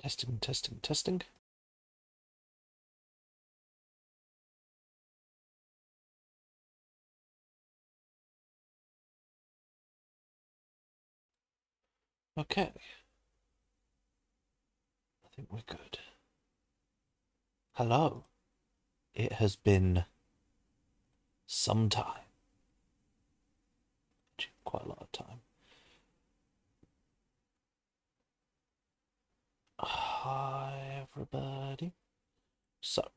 Testing, testing, testing. Okay, I think we're good. Hello. It has been some time. Quite a lot of time. Hi, everybody. So,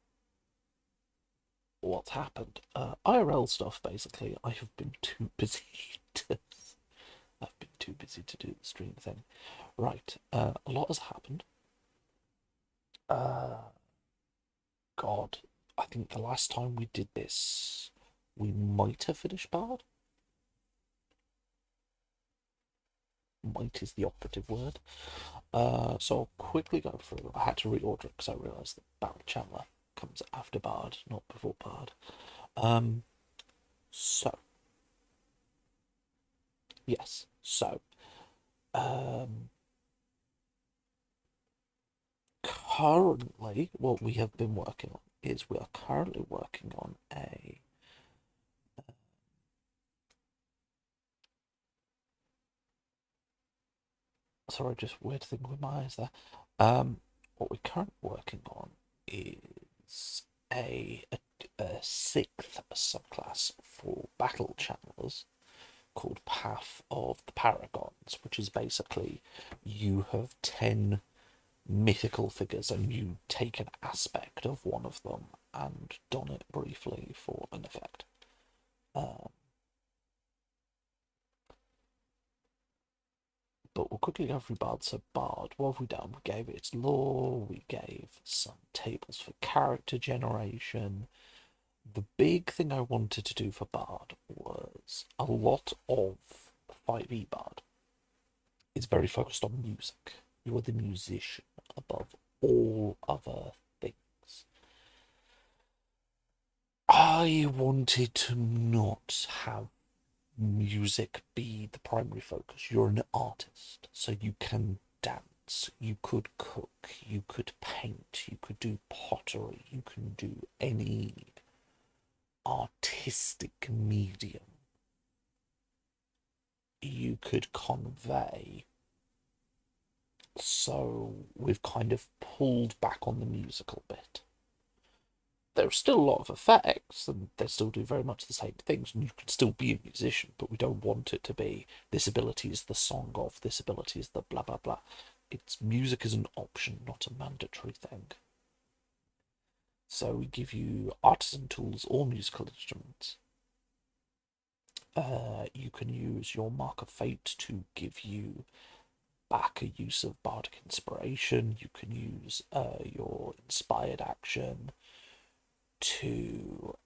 what's happened? IRL stuff, basically. I have been too busy to... I've been too busy to do the stream thing. Right, a lot has happened. Uh, God, I think the last time we did this, we might have finished Bard. Might is the operative word. So I'll quickly go through. I had to reorder it because I realised that Barrel Chandler comes after Bard, not before Bard. Um, so yes, so um, currently what we have been working on is we are currently working on a sorry, just weird thing with my eyes there. What we're currently working on is a sixth subclass for battle channelers called Path of the Paragons, which is basically you have 10 mythical figures and you take an aspect of one of them and don it briefly for an effect. But we'll quickly go through Bard. So Bard, what have we done? We gave it its lore, we gave some tables for character generation. The big thing I wanted to do for Bard was a lot of 5e Bard. It's very focused on music. You are the musician above all other things. I wanted to not have music be the primary focus. You're an artist, so you can dance, you could cook, you could paint, you could do pottery, you can do any artistic medium you could convey. So we've kind of pulled back on the musical bit. There's still a lot of effects, and they still do very much the same things, and you can still be a musician, but we don't want it to be this ability is the song of, this ability is the blah blah blah. It's music is an option, not a mandatory thing. So we give you artisan tools or musical instruments. You can use your Mark of Fate to give you back a use of bardic inspiration. You can use your inspired action to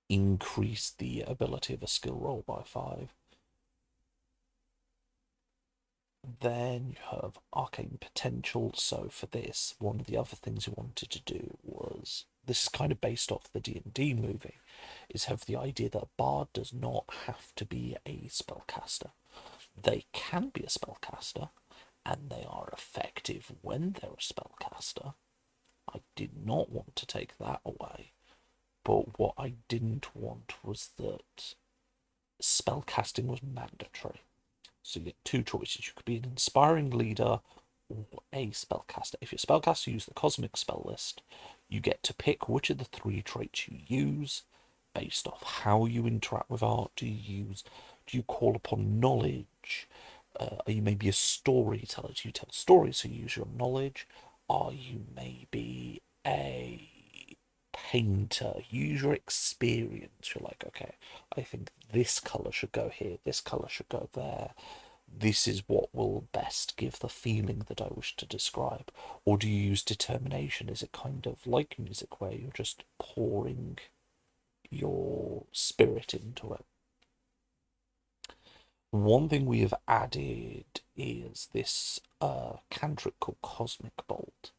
increase the ability of a skill roll by 5. Then you have arcane potential. So for this, one of the other things we wanted to do was, this is kind of based off the D&D movie, is have the idea that Bard does not have to be a spellcaster. They can be a spellcaster, and they are effective when they're a spellcaster. I did not want to take that away, but what I didn't want was that spellcasting was mandatory. So you get two choices. You could be an inspiring leader or a spellcaster. If you're a spellcaster, you use the cosmic spell list. You get to pick which of the 3 traits you use based off how you interact with art. Do you call upon knowledge? Are you maybe a storyteller? Do you tell stories, so you use your knowledge? Are you maybe a painter? Use your experience. You're like, okay, I think this colour should go here, this colour should go there. This is what will best give the feeling that I wish to describe. Or do you use determination? Is it kind of like music where you're just pouring your spirit into it? One thing we have added is this cantrip called Cosmic Bolt.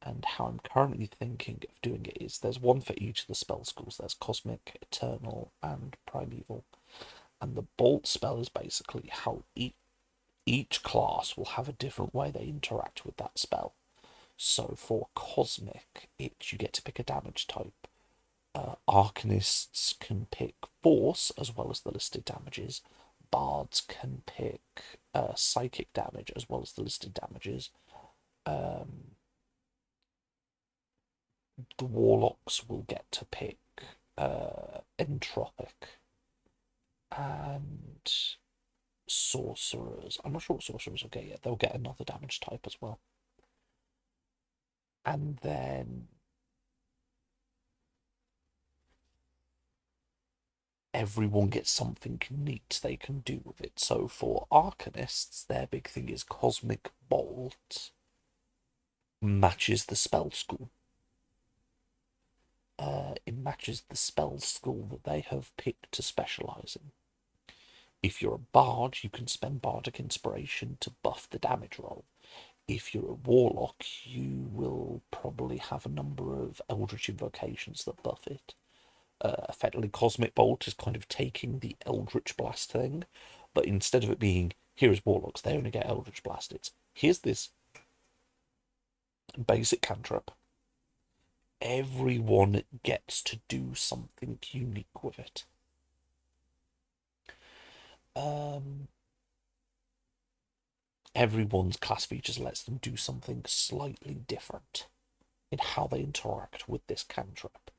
And how I'm currently thinking of doing it is there's one for each of the spell schools. There's Cosmic, Eternal, and Primeval. And the bolt spell is basically how each class will have a different way they interact with that spell. So for Cosmic, you get to pick a damage type. Arcanists can pick Force as well as the listed damages. Bards can pick Psychic damage as well as the listed damages. The Warlocks will get to pick Entropic. And Sorcerers, I'm not sure what Sorcerers will get yet. They'll get another damage type as well. And then everyone gets something neat they can do with it. So for Arcanists, their big thing is Cosmic Bolt matches the spell school. It matches the spell school that they have picked to specialise in. If you're a bard, you can spend Bardic Inspiration to buff the damage roll. If you're a warlock, you will probably have a number of Eldritch invocations that buff it. Effectively, Cosmic Bolt is kind of taking the Eldritch Blast thing, but instead of it being, here is warlocks, they only get Eldritch Blast, it's, here's this basic cantrip. Everyone gets to do something unique with it. Everyone's class features lets them do something slightly different in how they interact with this cantrip.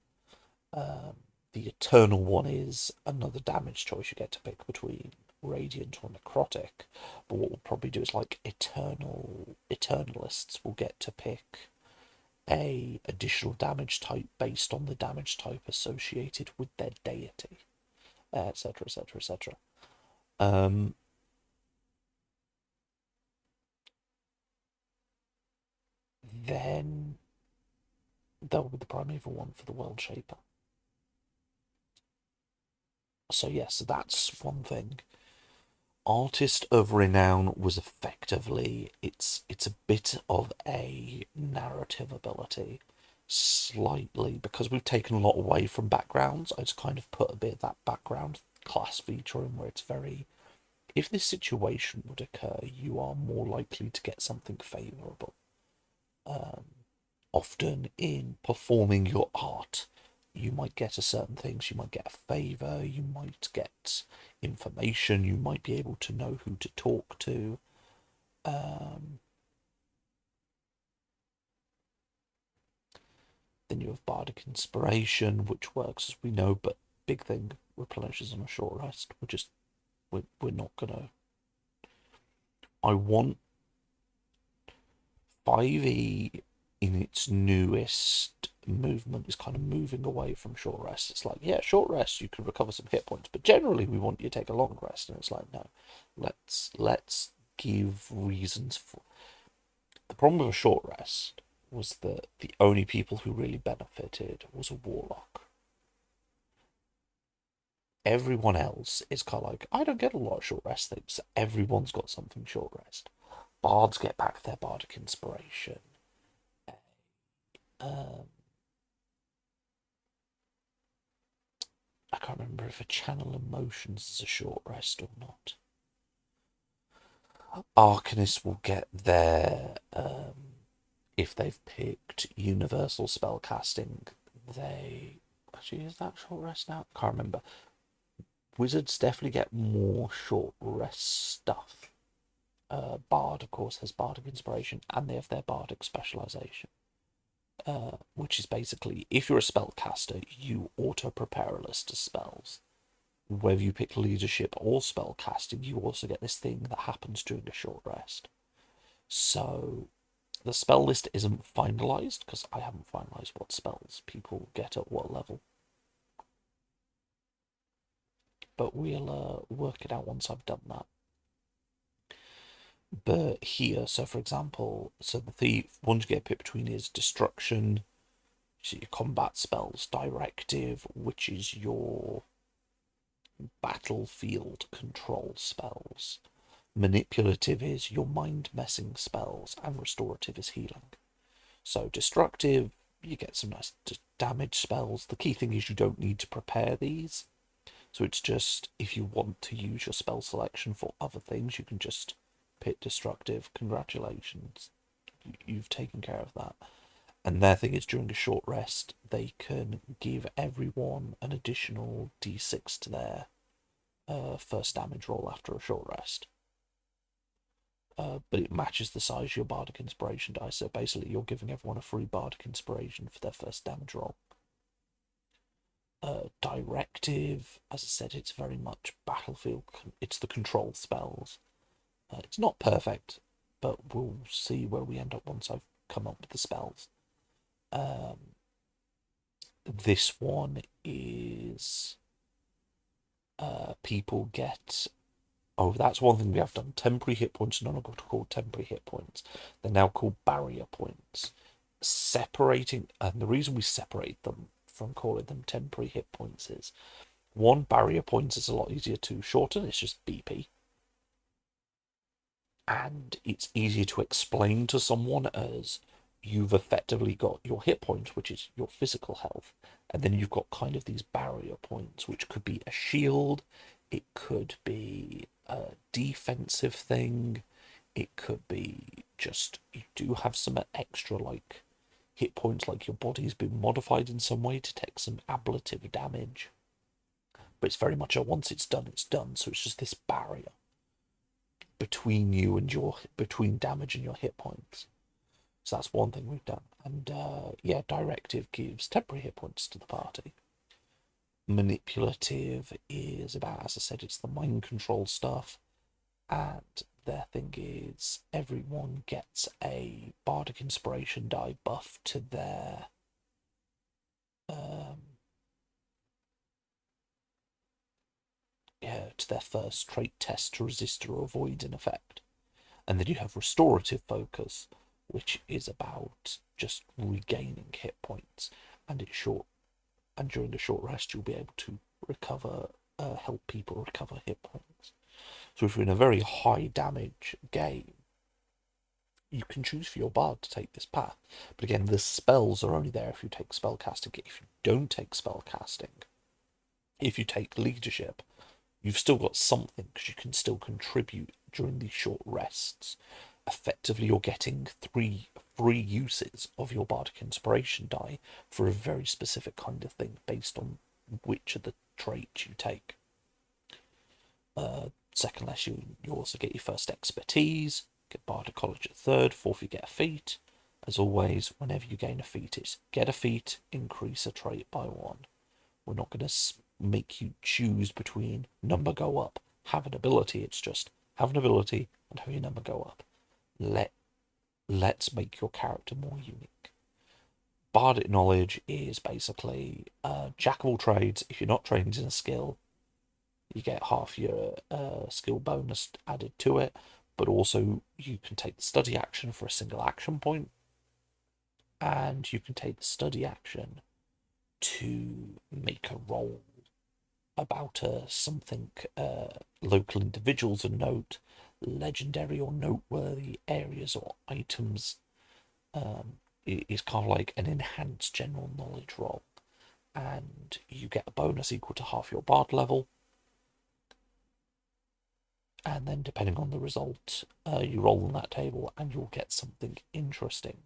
The Eternal one is another damage choice you get to pick between Radiant or Necrotic, but what we'll probably do is like Eternalists will get to pick a additional damage type based on the damage type associated with their deity, etc, etc, etc. Then that will be the primeval one for the World Shaper. So yes, that's one thing. Artist of Renown was effectively, it's a bit of a narrative ability, slightly, because we've taken a lot away from backgrounds. I just kind of put a bit of that background class feature in where it's very, if this situation would occur, you are more likely to get something favourable. Often in performing your art, you might get a certain things, you might get a favour, you might get information, you might be able to know who to talk to. Then you have Bardic Inspiration, which works as we know, but big thing, replenishes on a short rest. We're not gonna. I want 5e in its newest movement is kind of moving away from short rest. It's like, yeah, short rest, you can recover some hit points, but generally we want you to take a long rest, and it's like, no, let's give reasons for. The problem with a short rest was that the only people who really benefited was a warlock. Everyone else is kind of like, I don't get a lot of short rest things. Everyone's got something short rest. Bards get back their Bardic Inspiration. I can't remember if a Channel Emotions is a short rest or not. Arcanists will get their, if they've picked Universal Spellcasting, they, actually, is that short rest now? I can't remember. Wizards definitely get more short rest stuff. Bard, of course, has Bardic Inspiration, and they have their Bardic Specialization. Which is basically, if you're a spellcaster, you auto-prepare a list of spells. Whether you pick leadership or spellcasting, you also get this thing that happens during a short rest. So the spell list isn't finalised, because I haven't finalised what spells people get at what level. But we'll work it out once I've done that. But here, so for example, so the ones you get picked between is Destruction, so your combat spells, Directive, which is your battlefield control spells, Manipulative is your mind messing spells, and Restorative is healing. So Destructive, you get some nice damage spells. The key thing is you don't need to prepare these. So it's just, if you want to use your spell selection for other things, you can just pick destructive. Congratulations, you've taken care of that. And their thing is, during a short rest, they can give everyone an additional d6 to their first damage roll after a short rest. But it matches the size of your Bardic Inspiration die, so basically you're giving everyone a free Bardic Inspiration for their first damage roll. Directive, as I said, it's very much battlefield. It's the control spells. It's not perfect, but we'll see where we end up once I've come up with the spells. This one is people get. Oh, that's one thing we have done. Temporary hit points are no longer called temporary hit points. They're now called barrier points. Separating, and the reason we separate them from calling them temporary hit points is, one, barrier points is a lot easier to shorten. It's just BP. And it's easier to explain to someone as you've effectively got your hit points, which is your physical health, and then you've got kind of these barrier points, which could be a shield, it could be a defensive thing, it could be just you do have some extra like hit points, like your body's been modified in some way to take some ablative damage. But it's very much a once it's done, so it's just this barrier between you and between damage and your hit points. So that's one thing we've done. And yeah, directive gives temporary hit points to the party. Manipulative is about, as I said, it's the mind control stuff. And their thing is everyone gets a Bardic Inspiration die buff to their first trait test to resist or avoid an effect. And then you have restorative focus, which is about just regaining hit points, and it's short. And during a short rest, you'll be able to recover, help people recover hit points. So if you're in a very high damage game, you can choose for your bard to take this path. But again, the spells are only there if you take spellcasting. If you don't take spellcasting, if you take leadership, you've still got something because you can still contribute during these short rests. Effectively, you're getting 3 free uses of your Bardic Inspiration die for a very specific kind of thing based on which of the traits you take. Second lesson, you also get your first expertise, get Bardic College at third. Fourth, you get a feat. As always, whenever you gain a feat, it's get a feat, increase a trait by 1. We're not going to make you choose between number go up, have an ability. It's just have an ability and have your number go up. Let's make your character more unique. Bardic knowledge is basically jack of all trades. If you're not trained in a skill, you get half your skill bonus added to it, but also you can take the study action for a single action point, and you can take the study action to make a roll about something local individuals of note, legendary or noteworthy areas or items. It is kind of like an enhanced general knowledge roll, and you get a bonus equal to half your bard level. And then depending on the result, you roll on that table and you'll get something interesting.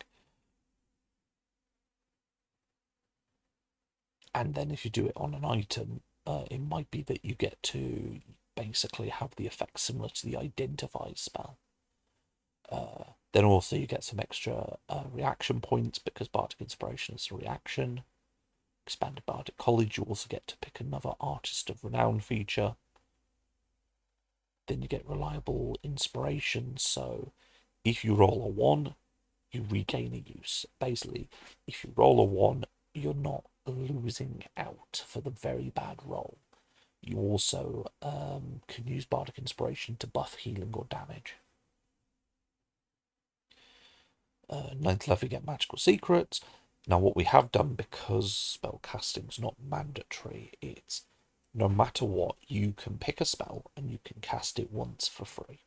And then if you do it on an item, it might be that you get to basically have the effect similar to the Identify spell. Then also you get some extra reaction points because Bardic Inspiration is a reaction. Expanded Bardic College, you also get to pick another Artist of Renown feature. Then you get reliable inspiration, so if you roll a 1, you regain a use. Basically, if you roll a 1, you're not losing out for the very bad roll. You also can use Bardic Inspiration to buff healing or damage. 9th level, you get Magical Secrets. Now, what we have done, because spellcasting's not mandatory, it's no matter what, you can pick a spell and you can cast it once for free.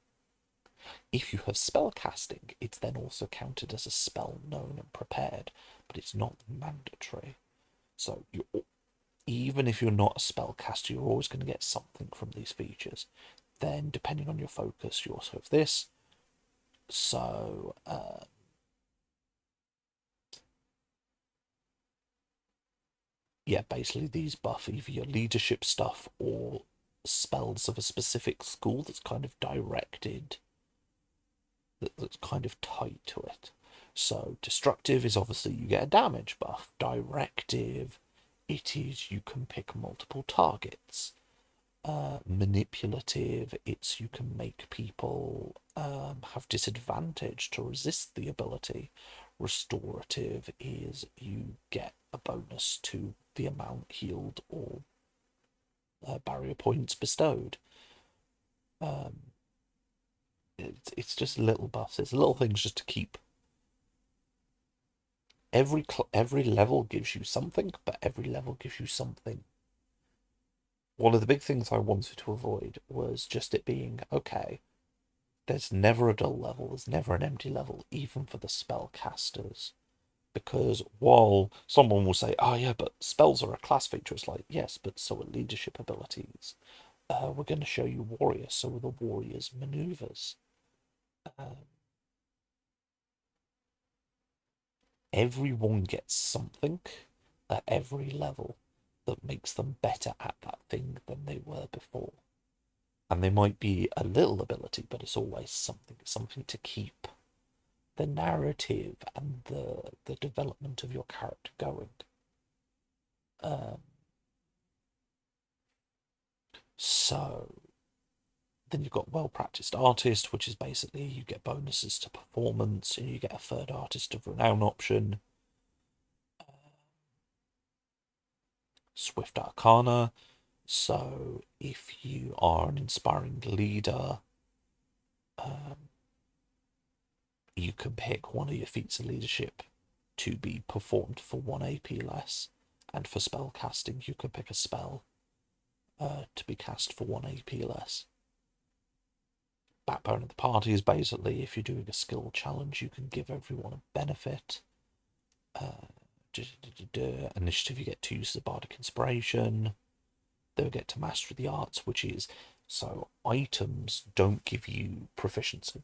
If you have spellcasting, it's then also counted as a spell known and prepared, but it's not mandatory. So even if you're not a spellcaster, you're always going to get something from these features. Then, depending on your focus, you also have this. So, yeah, basically these buff either your leadership stuff or spells of a specific school that's kind of directed, that's kind of tied to it. So destructive is obviously you get a damage buff. Directive, it is you can pick multiple targets. Manipulative, it's you can make people have disadvantage to resist the ability. Restorative is you get a bonus to the amount healed or barrier points bestowed. It's just little buffs. It's little things just to keep. Every level gives you something, but every level gives you something. One of the big things I wanted to avoid was just it being okay. There's never a dull level. There's never an empty level, even for the spellcasters. Because while someone will say, "Oh yeah, but spells are a class feature," it's like, yes, but so are leadership abilities. We're going to show you warriors, so are the warriors' maneuvers. Everyone gets something at every level that makes them better at that thing than they were before. And they might be a little ability, but it's always something to keep the narrative and the development of your character going. So then you've got well-practiced artist, which is basically you get bonuses to performance, and you get a third artist of renown option. Swift Arcana, so if you are an inspiring leader, you can pick one of your feats of leadership to be performed for 1 AP less, and for spell casting you can pick a spell to be cast for 1 AP less. Backbone of the party is basically if you're doing a skill challenge, you can give everyone a benefit. Initiative, you get to use the bardic inspiration. They'll get to master the arts, which is so items don't give you proficiency.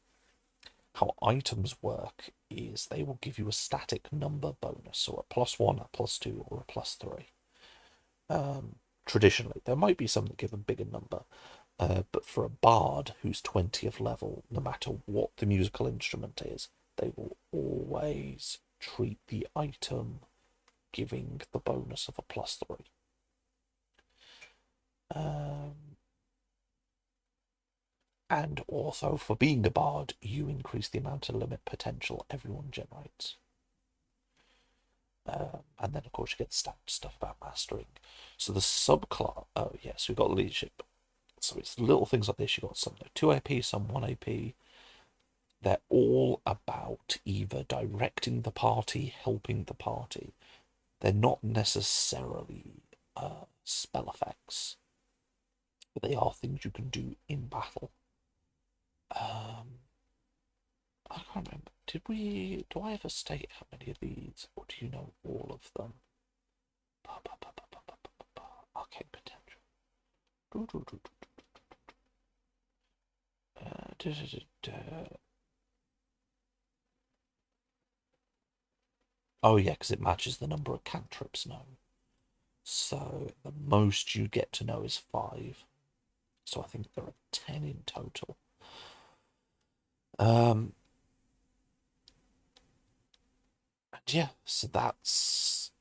How items work is they will give you a static number bonus, so a +1, a +2, or a +3. Traditionally, there might be some that give a bigger number, but for a bard who's 20th level, no matter what the musical instrument is, they will always treat the item giving the bonus of a +3. And also, for being a bard, you increase the amount of limit potential everyone generates. And then, of course, you get the standard stuff about mastering. So the subclass, oh yes, yeah, so we've got leadership. So it's little things like this. You've got some 2 AP, some 1 AP. They're all about either directing the party, helping the party. They're not necessarily spell effects, but they are things you can do in battle. I can't remember. Do I ever state how many of these, or do you know all of them? Arcane potential. Oh yeah, because it matches the number of cantrips known. So the most you get to know is 5. So I think there are 10 in total. And yeah, so that's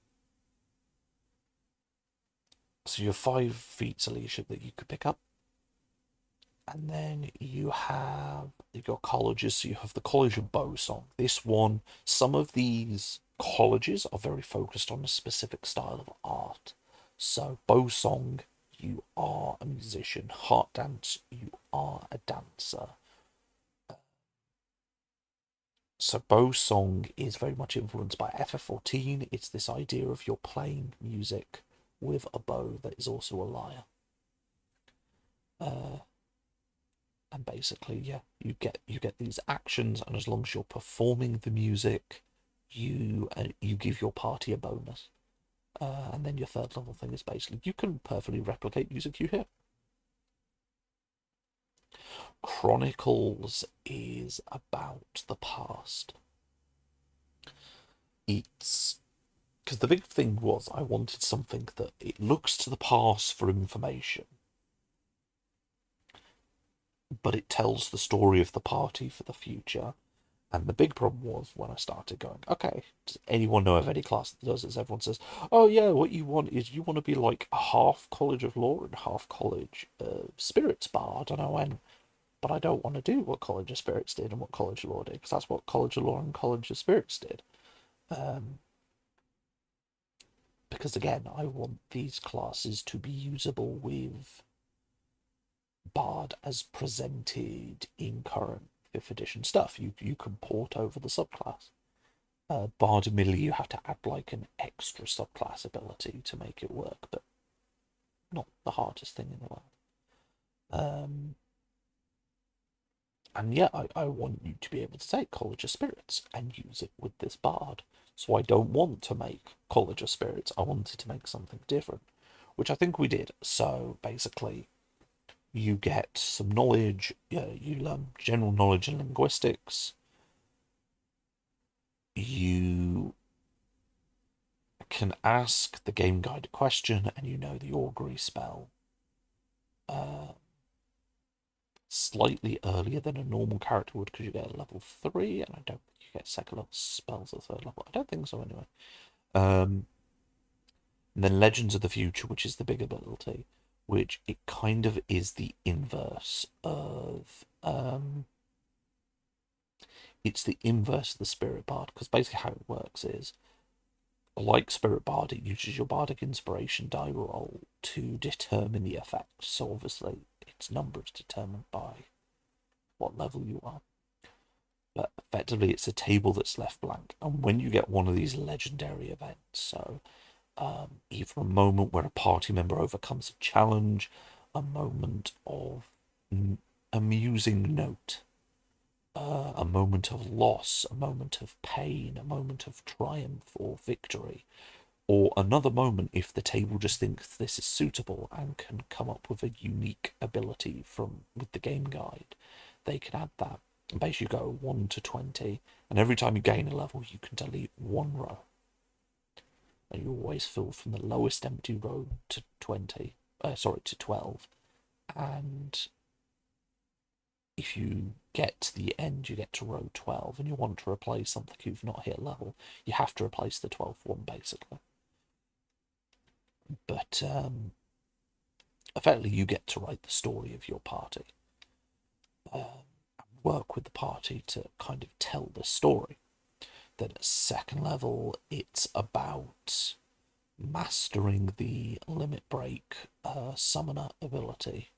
you have 5 feats of leadership that you could pick up. And then you have your colleges. So you have the College of Bowsong. This one, some of these colleges are very focused on a specific style of art. So Bowsong, you are a musician. Heart Dance, you are a dancer. So Bowsong is very much influenced by FF14. It's this idea of you're playing music with a bow that is also a lyre. And basically, yeah, you get these actions, and as long as you're performing the music, you give your party a bonus. And then your third level thing is basically you can perfectly replicate using Q here. Chronicles is about the past. It's because the big thing was I wanted something that it looks to the past for information, but it tells the story of the party for the future. And the big problem was when I started going, okay, does anyone know of any class that does this? Everyone says, oh yeah, what you want is you want to be like a half College of Law and half College Spirits bard. And I went, but I don't want to do what College of Spirits did and what College of Law did, because that's what College of Law and College of Spirits did. Because again, I want these classes to be usable with Bard as presented in current 5th edition stuff. You can port over the subclass. Bard admittedly you have to add like an extra subclass ability to make it work, but not the hardest thing in the world. And yeah, I want you to be able to take College of Spirits and use it with this Bard. So I don't want to make College of Spirits, I wanted to make something different, which I think we did. So basically, you get some knowledge, you learn general knowledge in linguistics, you can ask the game guide a question, and you know the augury spell slightly earlier than a normal character would because you get a level 3, and I don't think you get second level spells at 3rd level. I don't think so anyway. And then Legends of the Future, which is the big ability, which it kind of is the inverse of it's the inverse of the Spirit Bard, because basically how it works is, like Spirit Bard, it uses your Bardic Inspiration die roll to determine the effect. So obviously its number is determined by what level you are. But effectively it's a table that's left blank. And when you get one of these legendary events, so either a moment where a party member overcomes a challenge, a moment of amusing note, a moment of loss, a moment of pain, a moment of triumph or victory, or another moment if the table just thinks this is suitable and can come up with a unique ability from with the game guide, they can add that. And basically you go 1 to 20, and every time you gain a level you can delete one row. And you always fill from the lowest empty row to 12. And if you get to the end, you get to row 12, and you want to replace something you've not hit level, you have to replace the 12th one, basically. But effectively, you get to write the story of your party. Work with the party to kind of tell the story. Then at 2nd level, it's about mastering the limit break summoner ability.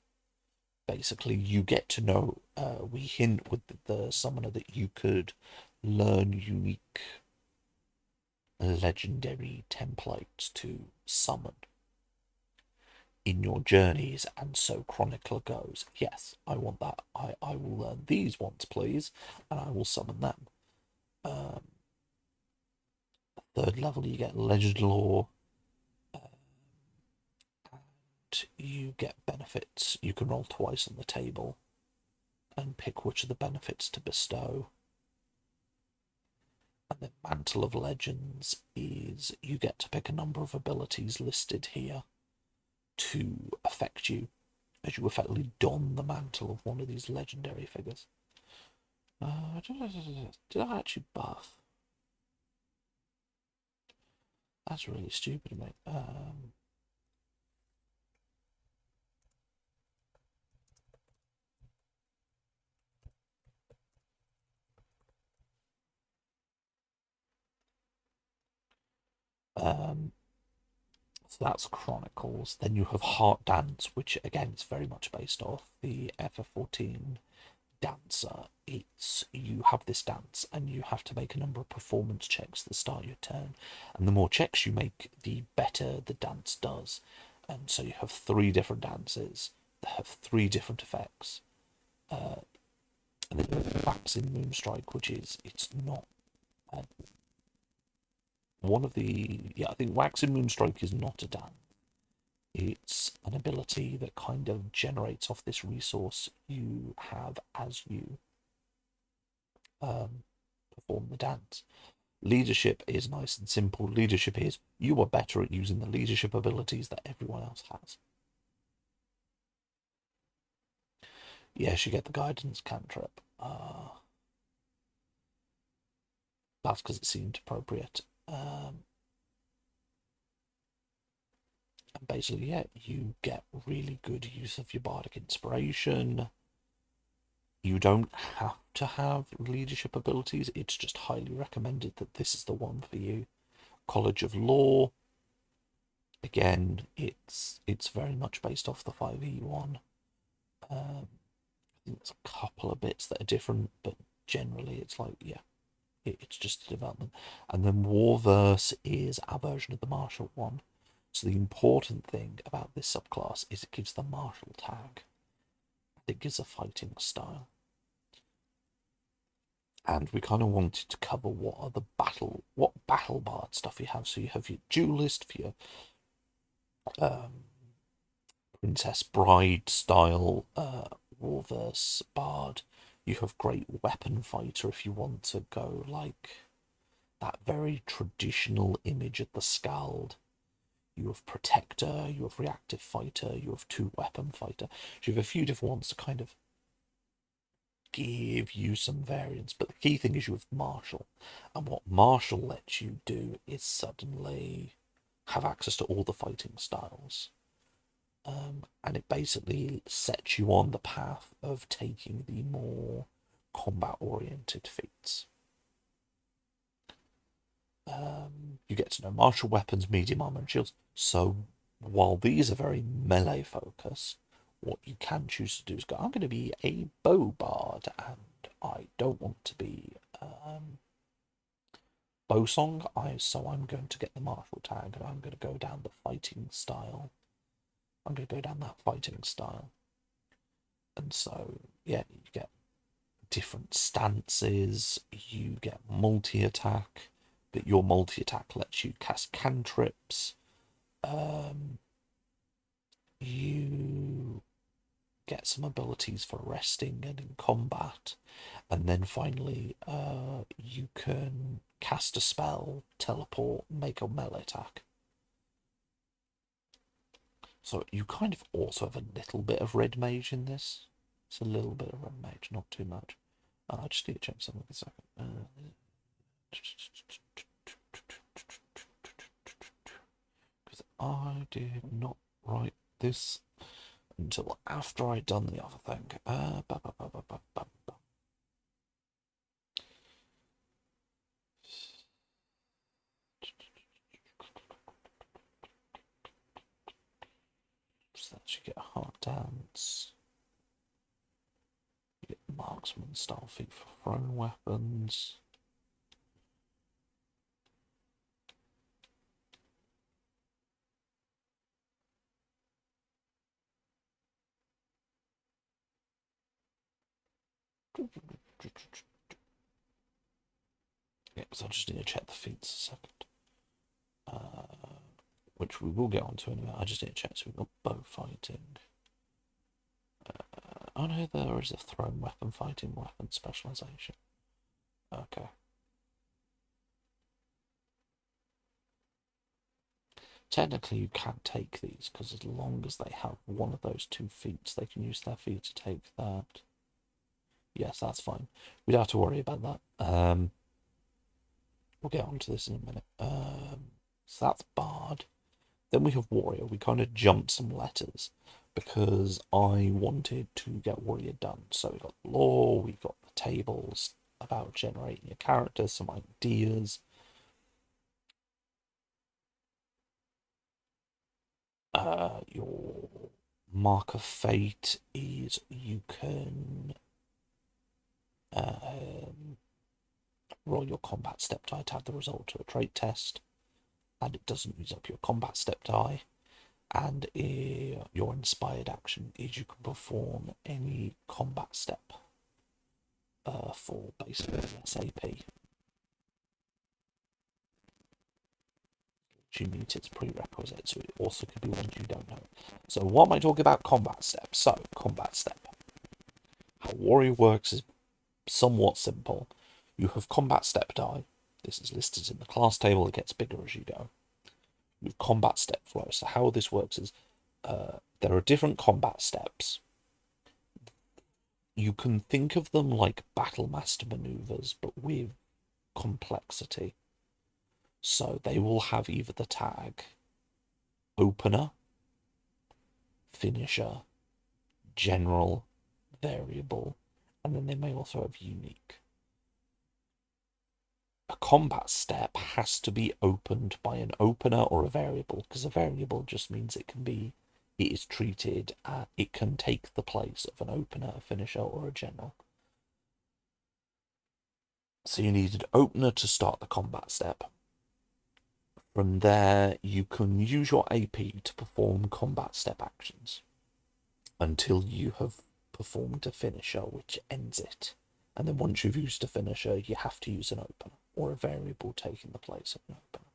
Basically, you get to know, we hint with the summoner that you could learn unique legendary templates to summon in your journeys, and so Chronicler goes, yes, I want that. I will learn these ones, please, and I will summon them. 3rd level, you get Legend Lore, and you get benefits. You can roll twice on the table and pick which of the benefits to bestow. And then Mantle of Legends is you get to pick a number of abilities listed here to affect you as you effectively don the mantle of one of these legendary figures. Did I actually buff? That's really stupid, mate. So that's Chronicles. Then you have Heart Dance, which again is very much based off the FF14 dancer. It's you have this dance and you have to make a number of performance checks at the start of your turn, and the more checks you make, the better the dance does. And so you have 3 different dances that have 3 different effects. And then you have Wax in Moonstrike, which is it's not one of the, yeah, I think Waxing Moonstrike is not a dance. It's an ability that kind of generates off this resource you have as you perform the dance. Leadership is nice and simple. Leadership is you are better at using the leadership abilities that everyone else has. Yes, you get the guidance cantrip. That's because it seemed appropriate. And basically, yeah, you get really good use of your bardic inspiration. You don't have to have leadership abilities. It's just highly recommended that this is the one for you. College of Law. Again, it's very much based off the 5e one. I think there's a couple of bits that are different, but generally it's like, yeah, it's just a development. And then Warverse is our version of the martial one. So the important thing about this subclass is it gives the martial tag. It gives a fighting style. And we kind of wanted to cover what battle bard stuff you have. So you have your duelist for your Princess Bride style Warverse bard. You have great weapon fighter if you want to go like that very traditional image of the Scald. You have protector, you have reactive fighter, you have two weapon fighter. So you have a few different ones to kind of give you some variance, but the key thing is you have martial, and what martial lets you do is suddenly have access to all the fighting styles, and it basically sets you on the path of taking the more combat oriented feats. You get to know martial weapons, medium armor, and shields. So while these are very melee focused, what you can choose to do is go, I'm going to be a bow bard, and I don't want to be bow song. So I'm going to get the martial tag, and I'm going to go down the fighting style. I'm going to go down that fighting style. And so, yeah, you get different stances, you get multi-attack, but your multi-attack lets you cast cantrips. You get some abilities for resting and in combat, and then finally you can cast a spell, teleport, make a melee attack. So you kind of also have a little bit of red mage in this. It's a little bit of red mage, not too much. I just need to check something a second. Because I did not write this until after I'd done the other thing. So that you get a hard dance. You get marksman style feat for thrown weapons. Yeah, because I just need to check the feats a second. Which we will get onto in a minute. I just need to check. So we've got bow fighting. Oh no, there is a thrown weapon fighting weapon specialization. Okay. Technically, you can take these because as long as they have one of those two feats, they can use their feat to take that. Yes, that's fine. We don't have to worry about that. We'll get onto this in a minute. So that's Bard. Then we have Warrior. We kind of jumped some letters because I wanted to get Warrior done. So we got Law, we got the tables about generating your characters, some ideas. Your mark of fate is you can roll your combat step die to add the result to a trait test, and it doesn't use up your combat step die. And your inspired action is you can perform any combat step for basically SAP. you meet its prerequisites, so it also could be ones you don't know. So what am I talking about? Combat step. So, combat step. How warrior works is somewhat simple. You have combat step die. This is listed in the class table. It gets bigger as you go. You have combat step flow. So how this works is there are different combat steps. You can think of them like battle master maneuvers, but with complexity. So they will have either the tag opener, finisher, general, variable, and then they may also have unique. A combat step has to be opened by an opener or a variable, because a variable just means it is treated, it can take the place of an opener, a finisher, or a general. So you need an opener to start the combat step. From there, you can use your AP to perform combat step actions until you have performed a finisher, which ends it. And then once you've used a finisher, you have to use an opener or a variable taking the place of an opener.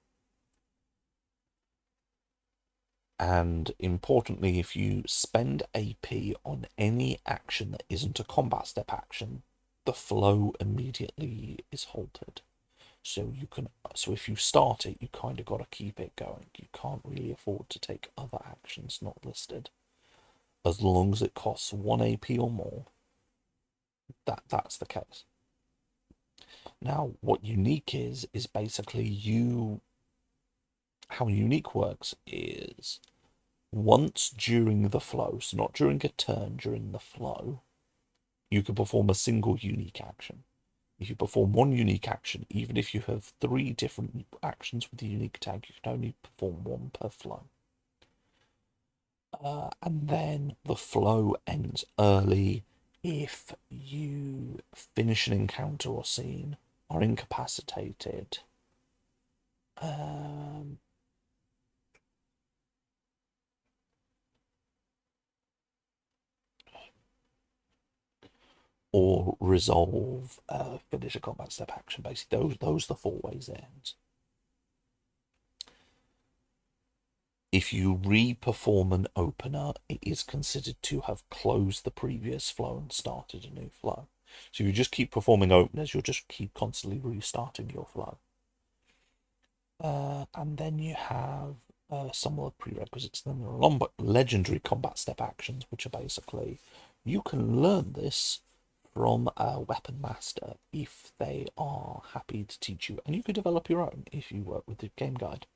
And importantly, if you spend AP on any action that isn't a combat step action, the flow immediately is halted. So if you start it, you kind of got to keep it going. You can't really afford to take other actions not listed. As long as it costs 1 AP or more, that's the case. Now, what unique is basically how unique works is once during the flow, so not during a turn, during the flow, you can perform a single unique action. If you perform one unique action, even if you have 3 different actions with the unique tag, you can only perform 1 per flow. And then the flow ends early if you finish an encounter or scene, are incapacitated, or resolve, finish a combat step action. Basically, those are the 4 ways it ends. If you re-perform an opener, it is considered to have closed the previous flow and started a new flow. So if you just keep performing openers, you'll just keep constantly restarting your flow. And then you have some of the prerequisites. Then there are legendary combat step actions, which are basically, you can learn this from a weapon master if they are happy to teach you, and you could develop your own if you work with the game guide.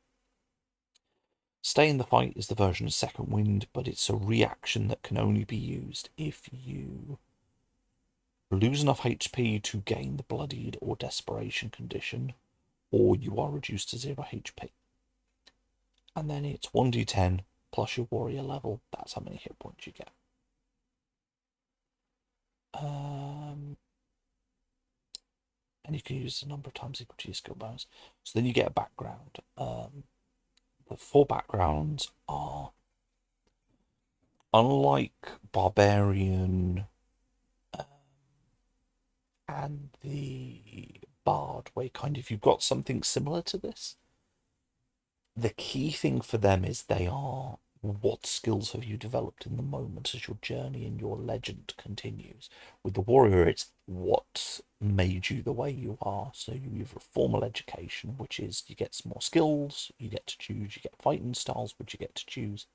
Stay in the fight is the version of Second Wind, but it's a reaction that can only be used if you lose enough HP to gain the bloodied or desperation condition, or you are reduced to 0 HP. And then it's 1d10 plus your warrior level. That's how many hit points you get. And you can use the number of times equal to your skill bonus. So then you get a background. The 4 backgrounds are, unlike Barbarian and the Bard, where you've got something similar to this, the key thing for them is they are, what skills have you developed in the moment as your journey and your legend continues. With the warrior, it's what made you the way you are. So you have a formal education, which is you get some more skills, you get to choose, you get fighting styles, which you get to choose.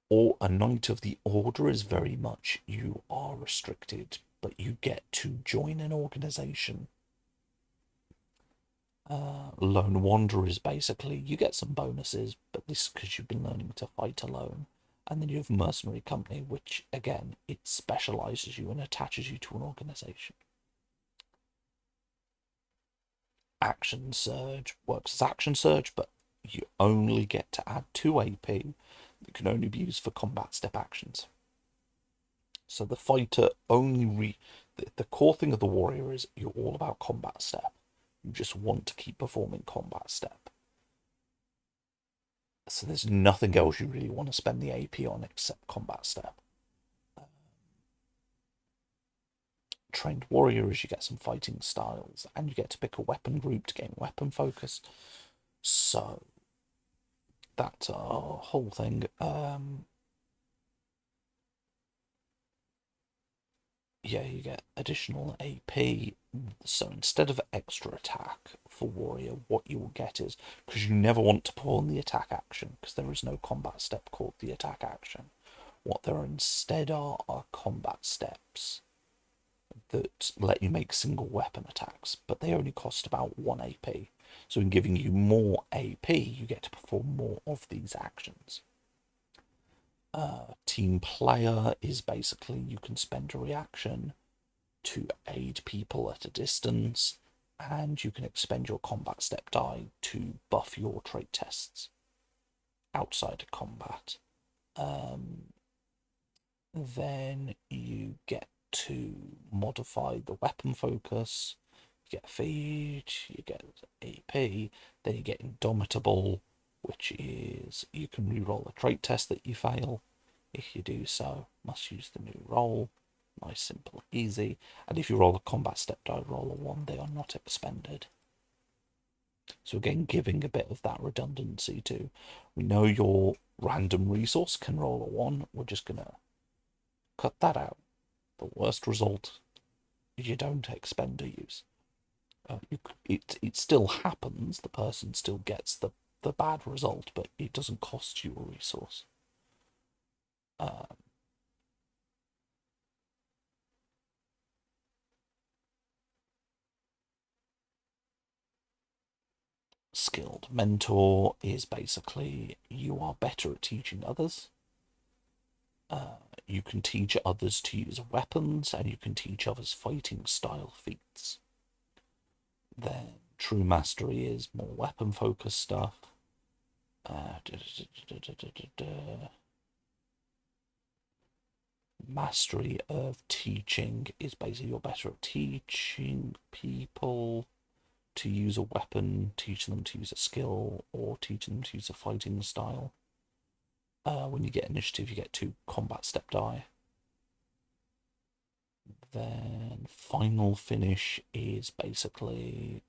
Or a Knight of the Order is very much you are restricted, but you get to join an organization. Lone Wanderer is basically, you get some bonuses, but this is because you've been learning to fight alone. And then you have Mercenary Company, which, again, it specializes you and attaches you to an organization. Action Surge works as Action Surge, but you only get to add 2 AP that can only be used for combat step actions. So the fighter only the core thing of the warrior is you're all about combat step. You just want to keep performing combat step. So there's nothing else you really want to spend the AP on except combat step. Trained warrior is you get some fighting styles, and you get to pick a weapon group to gain weapon focus. So that's a whole thing. Yeah, you get additional AP. So instead of extra attack for warrior, what you will get is, because you never want to perform the attack action, because there is no combat step called the attack action. What there instead are combat steps that let you make single weapon attacks, but they only cost about 1 AP. So in giving you more AP, you get to perform more of these actions. Team player is basically you can spend a reaction to aid people at a distance, and you can expend your combat step die to buff your trait tests outside of combat. Then you get to modify the weapon focus. You get feed, you get AP, then you get indomitable, which is you can reroll a trait test that you fail. If you do so, must use the new roll. Nice, simple, easy. And if you roll a combat step die, roll a 1, they are not expended. So again, giving a bit of that redundancy too. We know your random resource can roll a 1. We're just going to cut that out. The worst result is you don't expend or use. It still happens. The person still gets the bad result, but it doesn't cost you a resource. Skilled mentor is basically you are better at teaching others. You can teach others to use weapons, and you can teach others fighting style feats. Then true mastery is more weapon focused stuff. Mastery of teaching is basically you're better at teaching people to use a weapon, teaching them to use a skill, or teaching them to use a fighting style. When you get initiative, you get 2 combat step die. Then final finish is basically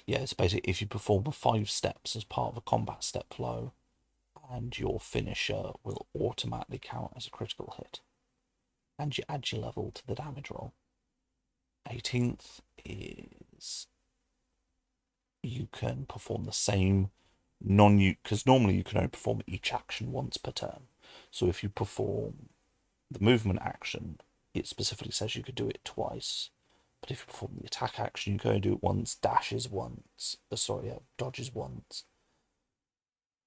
it's basically if you perform 5 steps as part of a combat step flow, and your finisher will automatically count as a critical hit, and you add your level to the damage roll. 18th is you can perform the same because normally you can only perform each action once per turn. So if you perform the movement action, it specifically says you could do it twice. But if you perform the attack action, you can only do it once, dodges once.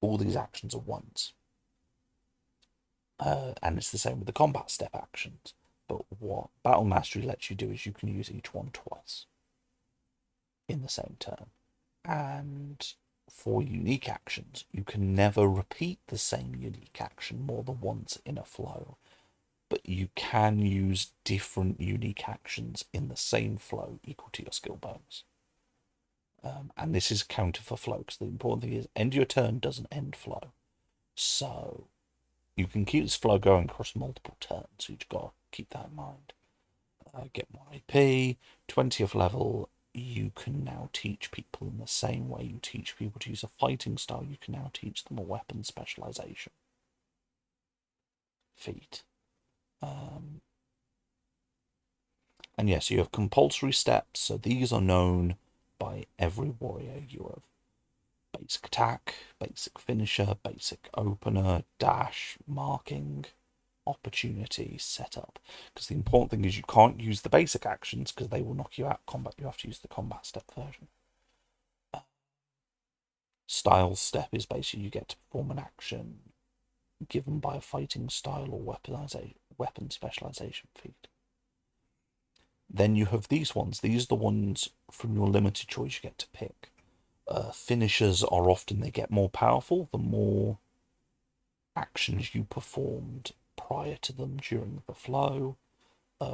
All these actions are once. And it's the same with the combat step actions. But what Battle Mastery lets you do is you can use each one twice in the same turn. And for unique actions, you can never repeat the same unique action more than once in a flow, but you can use different unique actions in the same flow equal to your skill bonus. And this is counter for flow, because the important thing is end your turn doesn't end flow. So you can keep this flow going across multiple turns, so you've got to keep that in mind. Get more IP, 20th level, you can now teach people in the same way you teach people to use a fighting style, you can now teach them a weapon specialization feat. And yes, you have compulsory steps, so these are known by every warrior. You have basic attack, basic finisher, basic opener, dash, marking, opportunity, setup. Because the important thing is you can't use the basic actions because they will knock you out of combat. You have to use the combat step version. Style step is basically you get to perform an action given by a fighting style or weapon specialization feat. Then you have these ones. These are the ones from your limited choice you get to pick. Finishers are often, they get more powerful the more actions you performed prior to them during the flow.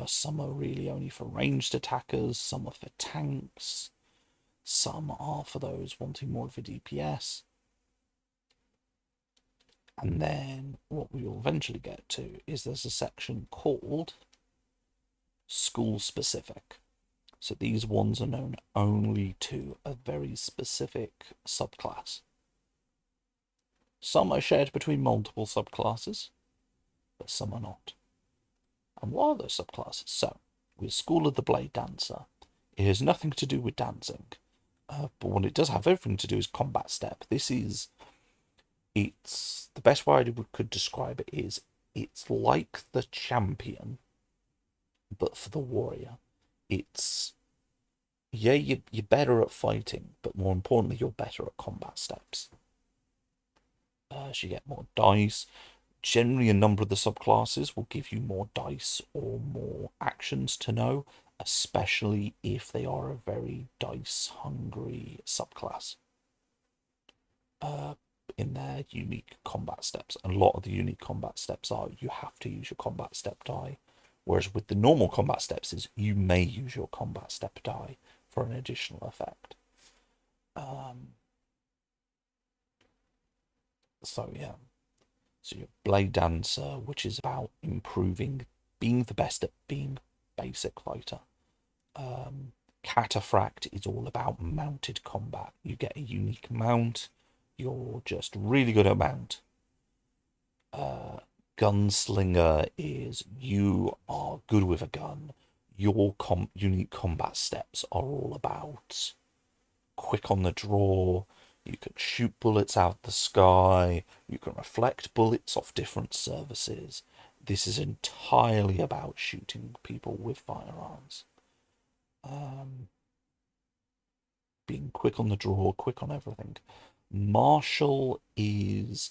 Some are really only for ranged attackers, some are for tanks, some are for those wanting more of a DPS. And then what we will eventually get to is there's a section called school specific. So these ones are known only to a very specific subclass. Some are shared between multiple subclasses, but some are not. And what are those subclasses? So, with School of the Blade Dancer, it has nothing to do with dancing, but what it does have everything to do is combat step. It's the best way I could describe it is it's like the champion, but for the warrior. It's yeah, you're better at fighting, but more importantly, you're better at combat steps. So you get more dice. Generally, a number of the subclasses will give you more dice or more actions to know, especially if they are a very dice-hungry subclass. In their unique combat steps, and a lot of the unique combat steps are you have to use your combat step die, whereas with the normal combat steps is you may use your combat step die for an additional effect. So yeah. So you have Blade Dancer, which is about improving, being the best at being basic fighter. Cataphract is all about mounted combat. You get a unique mount. You're just really good at mount. Gunslinger is you are good with a gun. Your unique combat steps are all about quick on the draw. You can shoot bullets out the sky. You can reflect bullets off different surfaces. This is entirely about shooting people with firearms. Being quick on the draw, quick on everything. Martial is...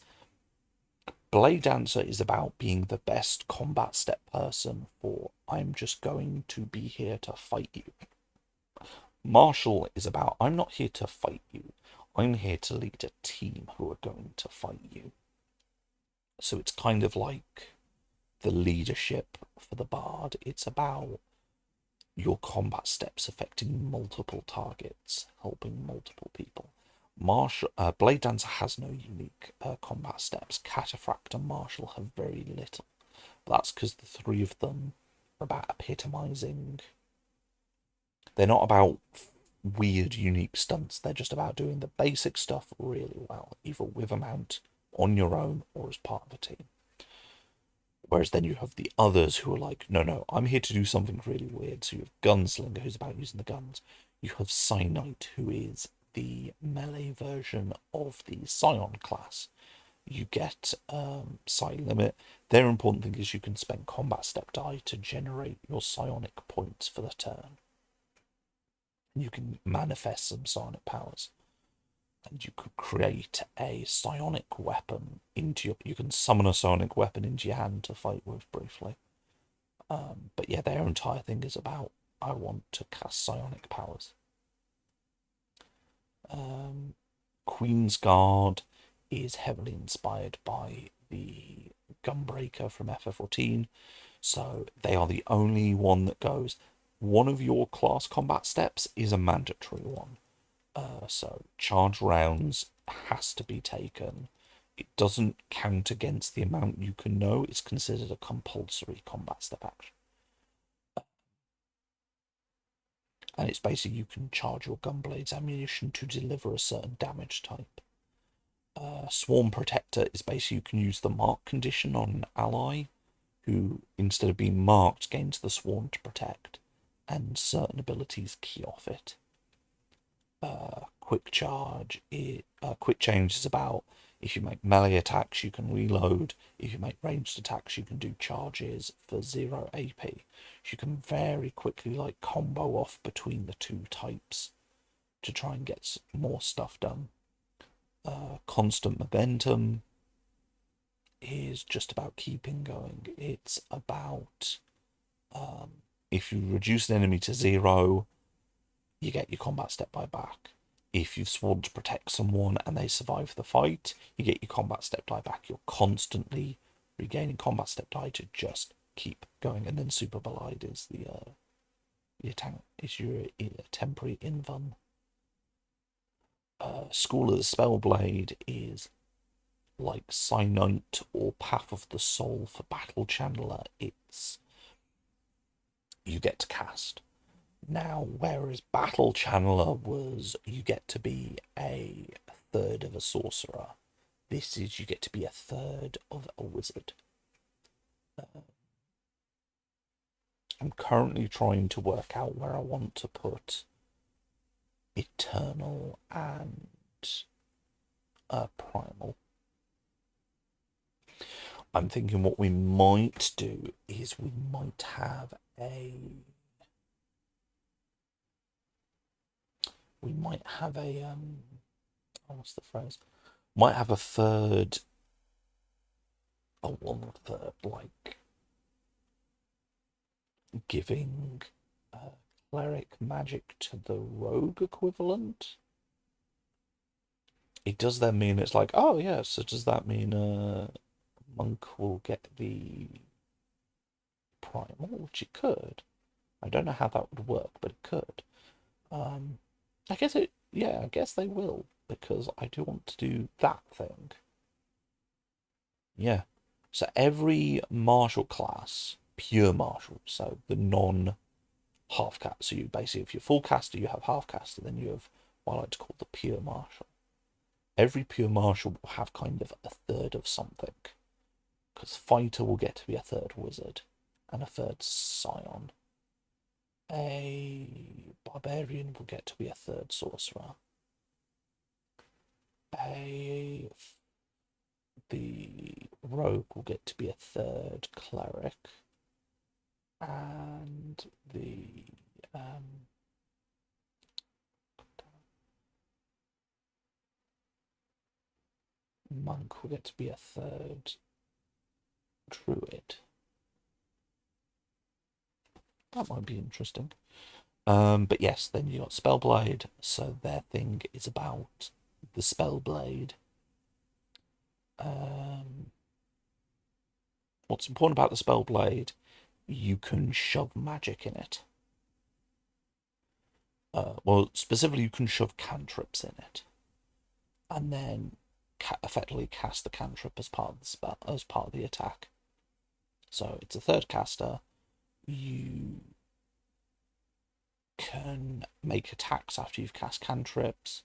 Blade Dancer is about being the best combat step person for I'm just going to be here to fight you. Martial is about I'm not here to fight you. I'm here to lead a team who are going to fight you. So it's kind of like the leadership for the bard. It's about your combat steps affecting multiple targets, helping multiple people. Blade Dancer has no unique combat steps. Cataphract and Martial have very little. But that's because the three of them are about epitomizing. They're not about weird, unique stunts. They're just about doing the basic stuff really well, either with a mount, on your own, or as part of a team. Whereas then you have the others who are like, no, I'm here to do something really weird. So you have Gunslinger, who's about using the guns. You have Psyknight, who is the melee version of the Scion class. You get Psi Limit. Their important thing is you can spend combat step die to generate your psionic points for the turn. You can manifest some psionic powers. And you could create a psionic weapon into your... You can summon a psionic weapon into your hand to fight with briefly. But yeah, their entire thing is about, I want to cast psionic powers. Queen's Guard is heavily inspired by the Gunbreaker from FF14. So they are the only one that goes, one of your class combat steps is a mandatory one. So charge rounds has to be taken. It doesn't count against the amount you can know. It's considered a compulsory combat step action. And it's basically you can charge your gunblade's ammunition to deliver a certain damage type. Swarm Protector is basically you can use the mark condition on an ally who, instead of being marked, gains the swarm to protect, and certain abilities key off it. Quick Change is about if you make melee attacks you can reload, if you make ranged attacks you can do charges for 0 AP. You can very quickly like combo off between the two types to try and get more stuff done. Constant Momentum is just about keeping going. It's about if you reduce an enemy to 0, you get your combat step die back. If you've sworn to protect someone and they survive the fight, you get your combat step die back. You're constantly regaining combat step die to just keep going. And then Super Belied is your tank, is your temporary invuln. School of the Spellblade is like Psyknight or Path of the Soul for Battle Channeler. It's you get to cast. Now, whereas Battle Channeler was you get to be a third of a sorcerer, this is you get to be a third of a wizard. I'm currently trying to work out where I want to put Eternal and Primal. I'm thinking what we might do is we might have a what's the phrase? Might have a third, a one third, like giving cleric magic to the rogue equivalent. It does then mean it's like, oh yeah, so does that mean monk will get the primal, which it could. I don't know how that would work, but it could. I guess it, yeah, I guess they will, because I do want to do that thing. Yeah. So every martial class, pure martial, so the non half cast. So you basically, if you're full caster, you have half caster, then you have what I like to call the pure martial. Every pure martial will have kind of a third of something, because fighter will get to be a third wizard and a third scion. A barbarian will get to be a third sorcerer. The rogue will get to be a third cleric, and the monk will get to be a third druid. That might be interesting. But yes, then you got Spellblade, so their thing is about the Spellblade. What's important about the Spellblade, you can shove magic in it. Well, specifically, you can shove cantrips in it, and then effectively cast the cantrip as part of the spell, as part of the attack. So it's a third caster. You can make attacks after you've cast cantrips.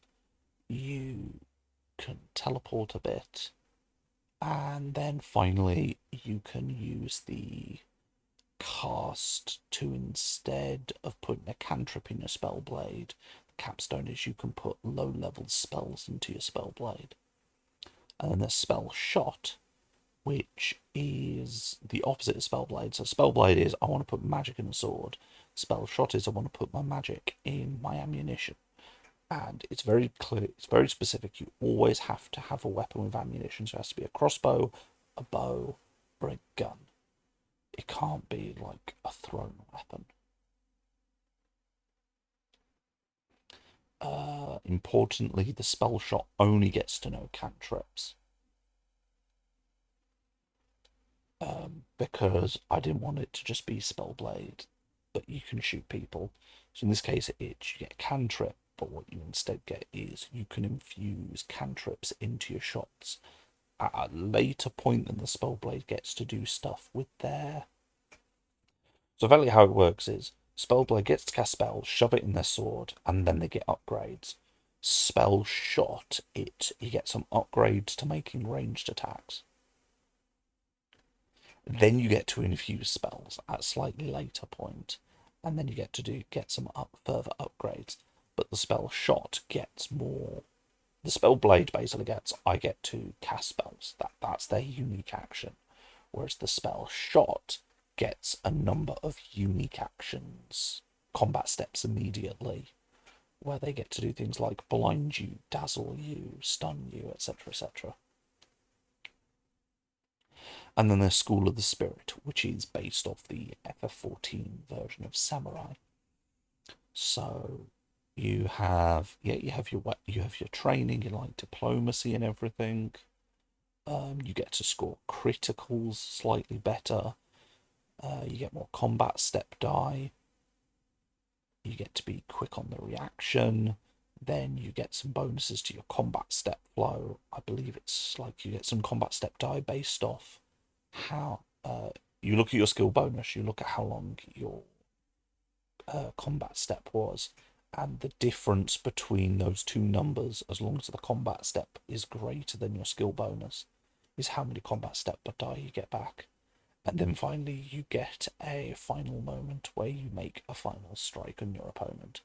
You can teleport a bit, and then finally you can use the cast to, instead of putting a cantrip in your spell blade, the capstone is you can put low level spells into your spell blade. And then there's spell shot, which is the opposite of spell blade. So spell blade is I want to put magic in a sword. Spell shot is I want to put my magic in my ammunition. And it's very clear, it's very specific. You always have to have a weapon with ammunition. So it has to be a crossbow, a bow, or a gun. It can't be like a thrown weapon. Importantly, the spell shot only gets to know cantrips. Because I didn't want it to just be Spellblade, but you can shoot people. So in this case, you get cantrip, but what you instead get is you can infuse cantrips into your shots at a later point than the Spellblade gets to do stuff with their. So effectively how it works is Spellblade gets to cast spells, shove it in their sword, and then they get upgrades. Spell shot, you get some upgrades to making ranged attacks. Then you get to infuse spells at a slightly later point, and then you get to get some further upgrades. But the spell shot gets more. The spell blade basically gets I get to cast spells. That's their unique action, whereas the spell shot gets a number of unique actions, combat steps immediately, where they get to do things like blind you, dazzle you, stun you, etc., etc. And then there's School of the Spirit, which is based off the FF14 version of Samurai. So you have your training, you like diplomacy and everything. You get to score criticals slightly better. You get more combat step die. You get to be quick on the reaction. Then you get some bonuses to your combat step flow. I believe it's like you get some combat step die based off how you look at your skill bonus, you look at how long your combat step was, and the difference between those two numbers, as long as the combat step is greater than your skill bonus, is how many combat step per die you get back. And then finally, you get a final moment where you make a final strike on your opponent.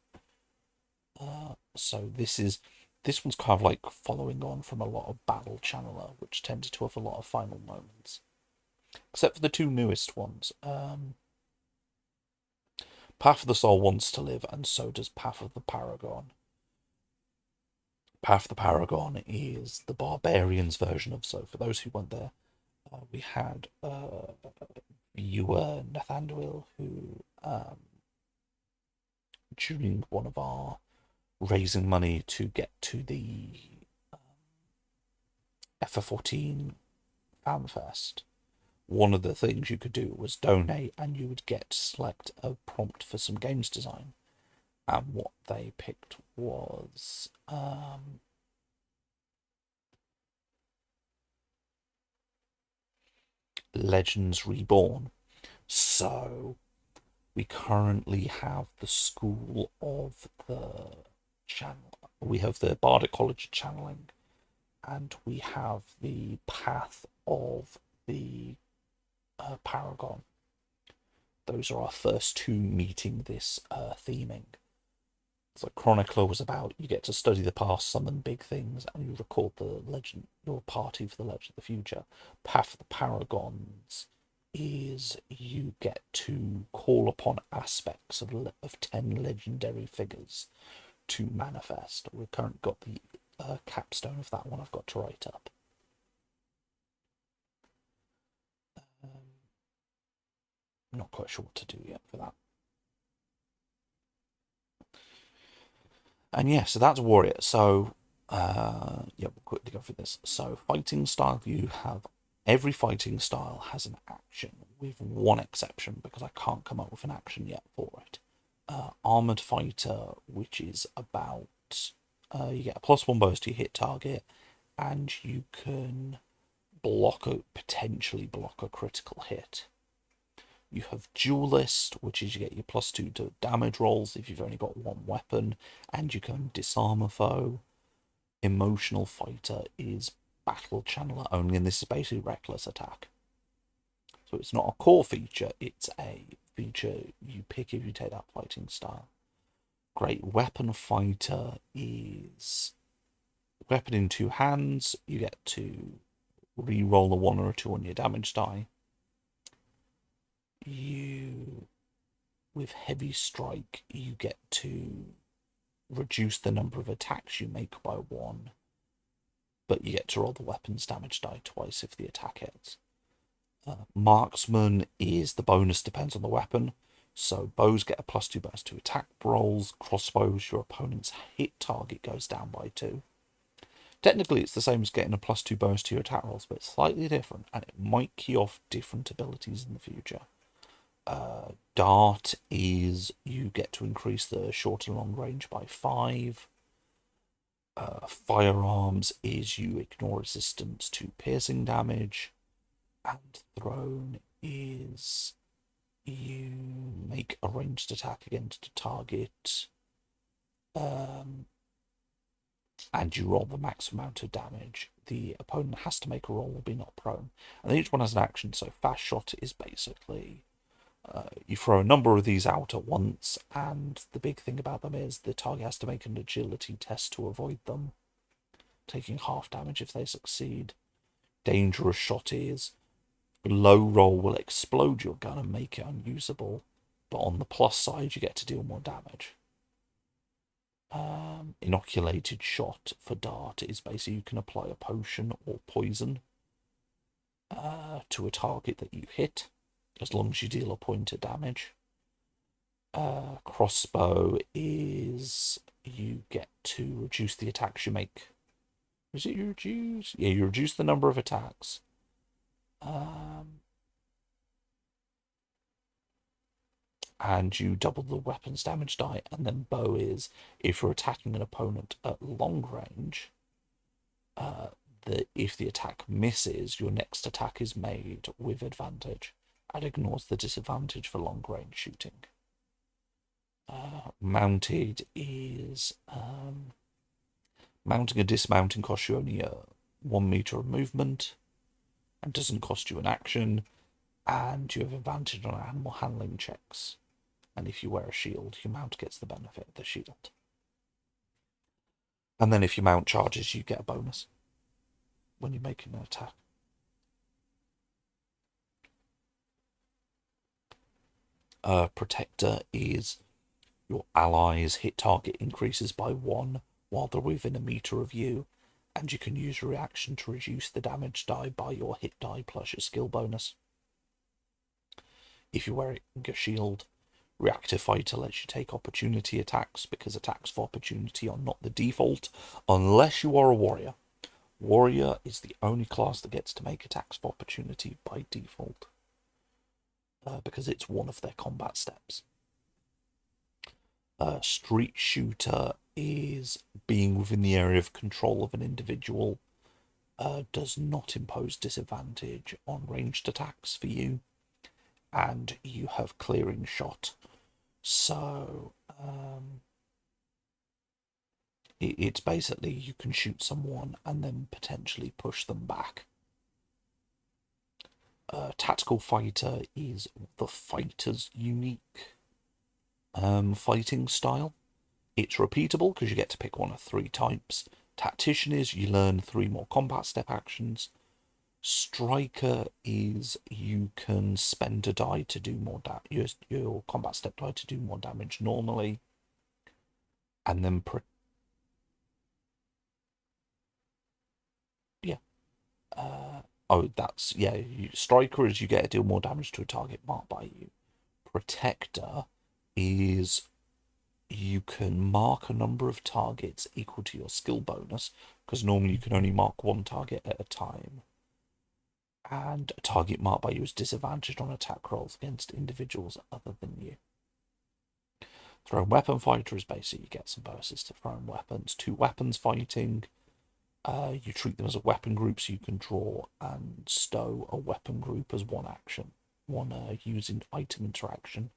So this one's kind of like following on from a lot of Battle Channeler, which tended to have a lot of final moments, except for the two newest ones. Path of the Soul wants to live, and so does Path of the Paragon. Path of the Paragon is the Barbarians version of So. For those who weren't there, we had viewer Nathaniel who, during one of our raising money to get to the FF14 FanFest, one of the things you could do was donate, and you would get to select a prompt for some games design. And what they picked was Legends Reborn. So we currently have the School of the Channel. We have the Bardic College of Channeling, and we have the Path of the Paragon. Those are our first two meeting this theming. So Chronicler was about you get to study the past, summon big things, and you record the legend, your party for the legend of the future. Path of the Paragons is you get to call upon aspects of 10 legendary figures to manifest. We've currently got the capstone of that one I've got to write up. Not quite sure what to do yet for that. And yeah, so that's Warrior. So, yeah, we'll quickly go through this. So, fighting style, you have every fighting style has an action, with one exception because I can't come up with an action yet for it. Armored Fighter, which is about you get a +1 bonus to your hit target, and you can potentially block a critical hit. You have Duelist, which is you get your +2 to damage rolls if you've only got one weapon, and you can disarm a foe. Emotional Fighter is Battle Channeler only, and this is basically reckless attack. So it's not a core feature, it's a feature you pick if you take that fighting style. Great Weapon Fighter is weapon in two hands. You get to re-roll a 1 or a 2 on your damage die. With Heavy Strike, you get to reduce the number of attacks you make by 1, but you get to roll the weapon's damage die twice if the attack hits. Marksman is the bonus depends on the weapon, so bows get a +2 bonus to attack rolls. Crossbows, your opponent's hit target goes down by 2. Technically, it's the same as getting a +2 bonus to your attack rolls, but it's slightly different, and it might key off different abilities in the future. Dart is you get to increase the short and long range by 5. Firearms is you ignore resistance to piercing damage. And Thrown is you make a ranged attack against a target, and you roll the max amount of damage. The opponent has to make a roll or be not prone. And then each one has an action, so Fast Shot is basically you throw a number of these out at once, and the big thing about them is the target has to make an agility test to avoid them, taking half damage if they succeed. Dangerous Shot is low roll will explode your gun and make it unusable, but on the plus side you get to deal more damage. Inoculated Shot for Dart is basically you can apply a potion or poison to a target that you hit, as long as you deal a point of damage. Crossbow is you get to reduce the attacks you make. Is it you reduce? Yeah, you reduce the number of attacks. And you double the weapon's damage die. And then bow is if you're attacking an opponent at long range, if the attack misses, your next attack is made with advantage and ignores the disadvantage for long range shooting. Mounted is mounting and dismounting costs you only 1 meter of movement and doesn't cost you an action, and you have advantage on animal handling checks. And if you wear a shield, your mount gets the benefit of the shield. And then if your mount charges, you get a bonus when you're making an attack. Protector is your allies' hit target increases by 1 while they're within a meter of you, and you can use a reaction to reduce the damage die by your hit die plus your skill bonus. If you're wearing a shield, Reactive Fighter lets you take opportunity attacks, because attacks for opportunity are not the default unless you are a warrior. Warrior is the only class that gets to make attacks for opportunity by default, because it's one of their combat steps. Street Shooter is being within the area of control of an individual, does not impose disadvantage on ranged attacks for you, and you have clearing shot. So it's basically you can shoot someone and then potentially push them back. Tactical Fighter is the fighter's unique fighting style. It's repeatable because you get to pick one of 3 types. Tactician is you learn 3 more combat step actions. Striker is you can spend a die to do more damage, your combat step die to do more damage normally. And then Striker is you get to deal more damage to a target marked by you. Protector is you can mark a number of targets equal to your skill bonus, because normally you can only mark 1 target at a time. And a target marked by you is disadvantaged on attack rolls against individuals other than you. Thrown Weapon Fighter is basically you get some bonuses to thrown weapons. 2 weapons fighting. You treat them as a weapon group, so you can draw and stow a weapon group as 1 action, 1 using item interaction.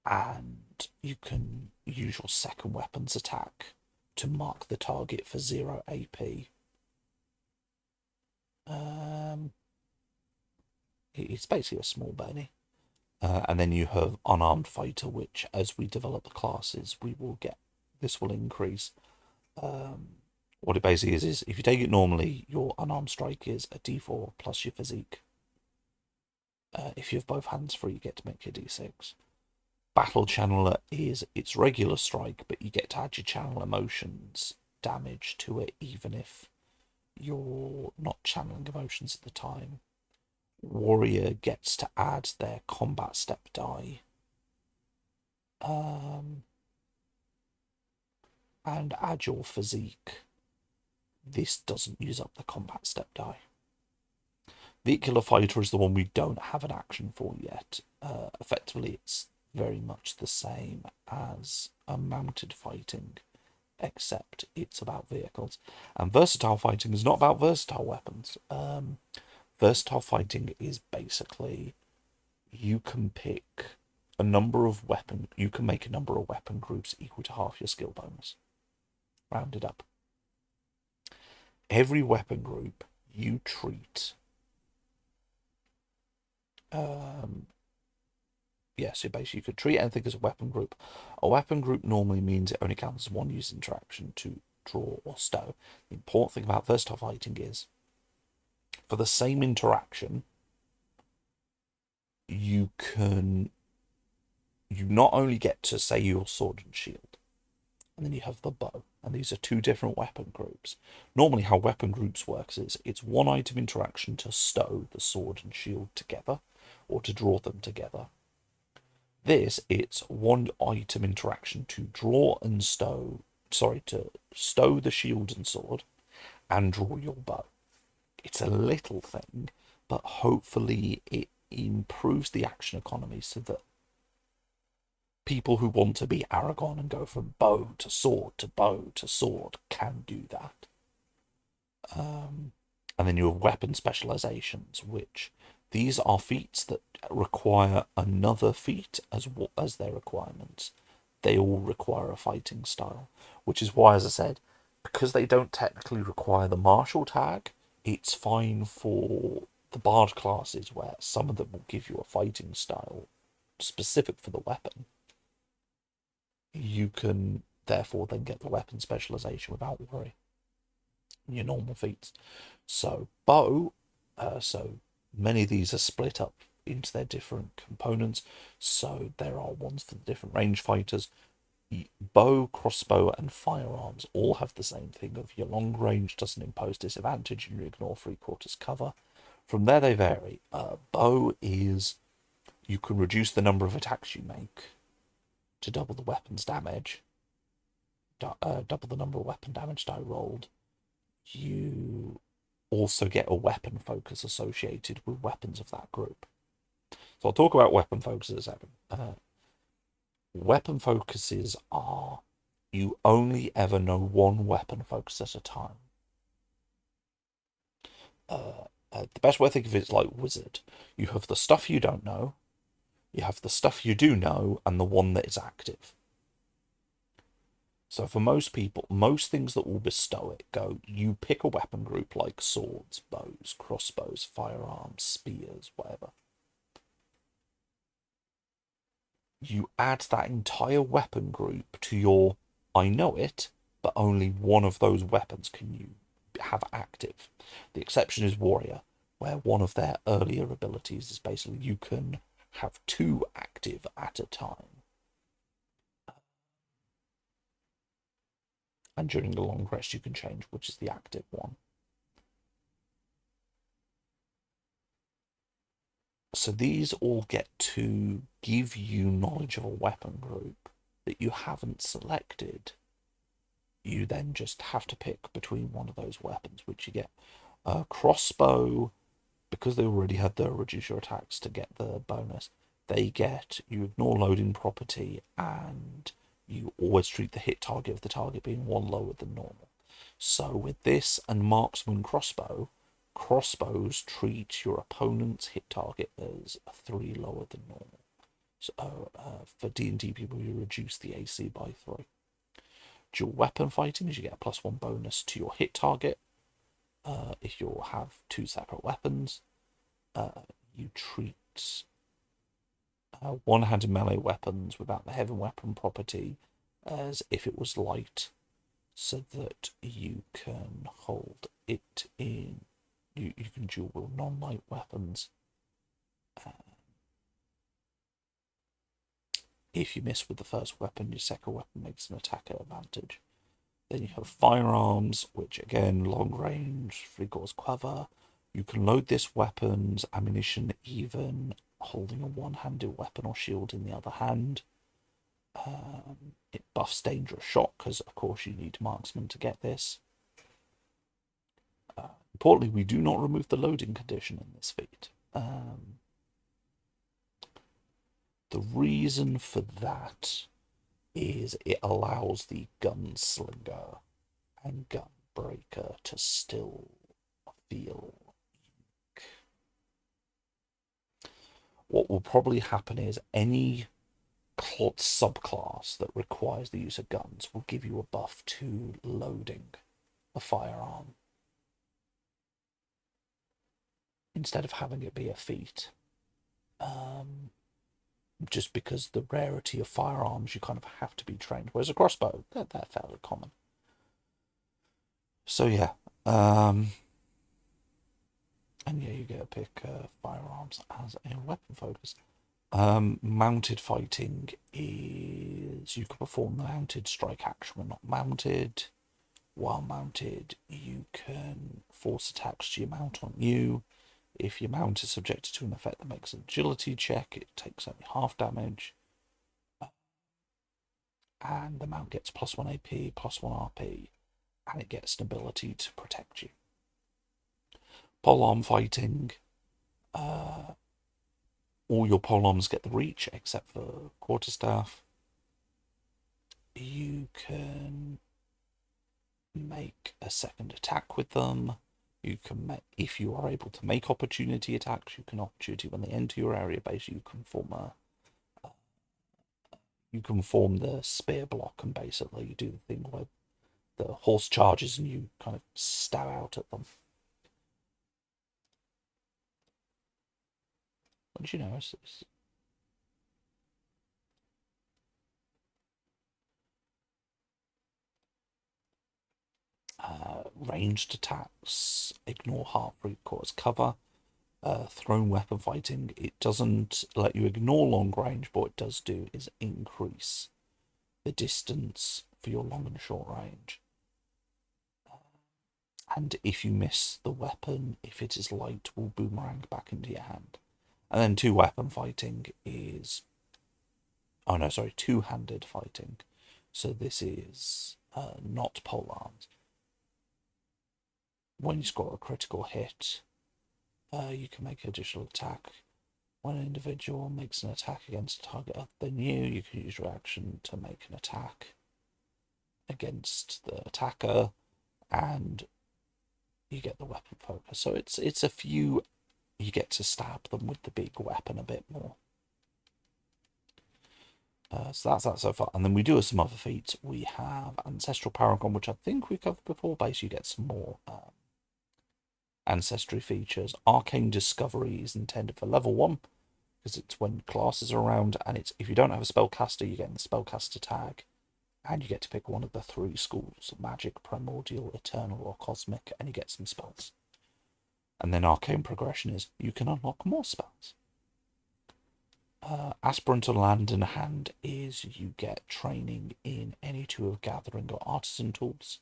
And you can use your second weapon's attack to mark the target for 0 AP. It's basically a small Benny. And then you have Unarmed Fighter, which as we develop the classes, we will get, this will increase. What it basically is if you take it normally, your Unarmed Strike is a D4 plus your physique. If you have both hands free, you get to make your D6. Battle Channeler is its regular strike, but you get to add your channel emotions damage to it, even if you're not channeling emotions at the time. Warrior gets to add their combat step die. And add your physique. This doesn't use up the combat step die. Vehicular Fighter is the one we don't have an action for yet. Effectively, it's very much the same as a mounted fighting, except it's about vehicles. And Versatile Fighting is not about versatile weapons. Versatile Fighting is basically you can pick a number of you can make a number of weapon groups equal to half your skill bonus. Rounded up. Every weapon group you treat so basically you could treat anything as a weapon group. A weapon group normally means it only counts as 1 use interaction to draw or stow. The important thing about Versatile Fighting is for the same interaction, you not only get to say your sword and shield, and then you have the bow, and these are 2 different weapon groups. Normally how weapon groups works is it's 1 item interaction to stow the sword and shield together, or to draw them together. It's 1 item interaction to draw and stow, to stow the shield and sword and draw your bow. It's a little thing, but hopefully it improves the action economy so that people who want to be Aragon and go from bow to sword to bow to sword can do that. And then you have weapon specializations, which These are feats that require another feat as their requirements. They all require a fighting style, which is why, as I said, because they don't technically require the martial tag, it's fine for the bard classes where some of them will give you a fighting style specific for the weapon. You can therefore then get the weapon specialization without worry in your normal feats. So bow, so many of these are split up into their different components. So there are ones for the different range fighters. Bow, crossbow, and firearms all have the same thing of your long range doesn't impose disadvantage and you ignore 3/4 cover. From there they vary. Bow is you can reduce the number of attacks you make to double the weapon's damage, double the number of weapon damage die rolled. You also get a weapon focus associated with weapons of that group. So I'll talk about weapon focuses in a second. Weapon focuses are you only ever know one weapon focus at a time. The best way to think of it is like Wizard. You have the stuff you don't know, you have the stuff you do know, and the one that is active. So for most people, most things that will bestow it go, you pick a weapon group like swords, bows, crossbows, firearms, spears, whatever. You add that entire weapon group to your, I know it, but only one of those weapons can you have active. The exception is Warrior, where one of their earlier abilities is basically you can have two active at a time. And during the long rest you can change which is the active one. So these all get to give you knowledge of a weapon group that you haven't selected. You then just have to pick between one of those weapons, which you get. Crossbow, because they already had the reduce your attacks to get the bonus, you ignore loading property, and you always treat the hit target of the target being one lower than normal. So with this and marksman crossbow, crossbows treat your opponent's hit target as 3 lower than normal. So for D&D people, you reduce the AC by 3. Dual weapon fighting is you get a +1 bonus to your hit target. If you have 2 separate weapons, you treat one-handed melee weapons without the heavy weapon property as if it was light, so that you can hold it in. You can dual wield non-light weapons. If you miss with the first weapon, your second weapon makes an attack at advantage. Then you have firearms, which again, long range, 3/4 cover. You can load this weapons, ammunition, even holding a one-handed weapon or shield in the other hand. It buffs dangerous shot, because of course you need marksman to get this. Importantly, we do not remove the loading condition in this feat. The reason for that is it allows the gunslinger and gunbreaker to still feel unique. What will probably happen is any subclass that requires the use of guns will give you a buff to loading a firearm instead of having it be a feat. Just because the rarity of firearms, you kind of have to be trained. Whereas a crossbow, they're fairly common. So yeah, and yeah, you get to pick firearms as a weapon focus. Mounted fighting is you can perform the mounted strike action when not mounted. While mounted, you can force attacks to your mount on you. If your mount is subjected to an effect that makes an agility check, it takes only half damage. And the mount gets +1 AP, +1 RP, and it gets an ability to protect you. Polearm fighting, all your polearms get the reach except for quarterstaff. You can make a second attack with them. You can make, if you are able to make opportunity attacks, you can opportunity when they enter your area base. You can form the spear block, and basically you do the thing where the horse charges and you kind of stab out at them. What do you know? Ranged attacks ignore half recourse cover. Thrown weapon fighting, it doesn't let you ignore long range, but what it does do is increase the distance for your long and short range. And if you miss the weapon, if it is light, will boomerang back into your hand. And then two weapon fighting is, oh no, sorry, two-handed fighting. So this is not pole arms. When you score a critical hit, you can make an additional attack. When an individual makes an attack against a target other than you can use your action to make an attack against the attacker, and you get the weapon focus. So it's a few. You get to stab them with the big weapon a bit more. So that's that so far. And then we do have some other feats. We have Ancestral Paragon, which I think we covered before. Basically, you get some more ancestry features. Arcane Discovery is intended for level 1, because it's when classes are around, and it's if you don't have a spellcaster, you get the spellcaster tag, and you get to pick one of the 3 schools: magic, primordial, eternal, or cosmic, and you get some spells. And then arcane progression is you can unlock more spells. Aspirant on Land and Hand is you get training in any 2 of gathering or artisan tools.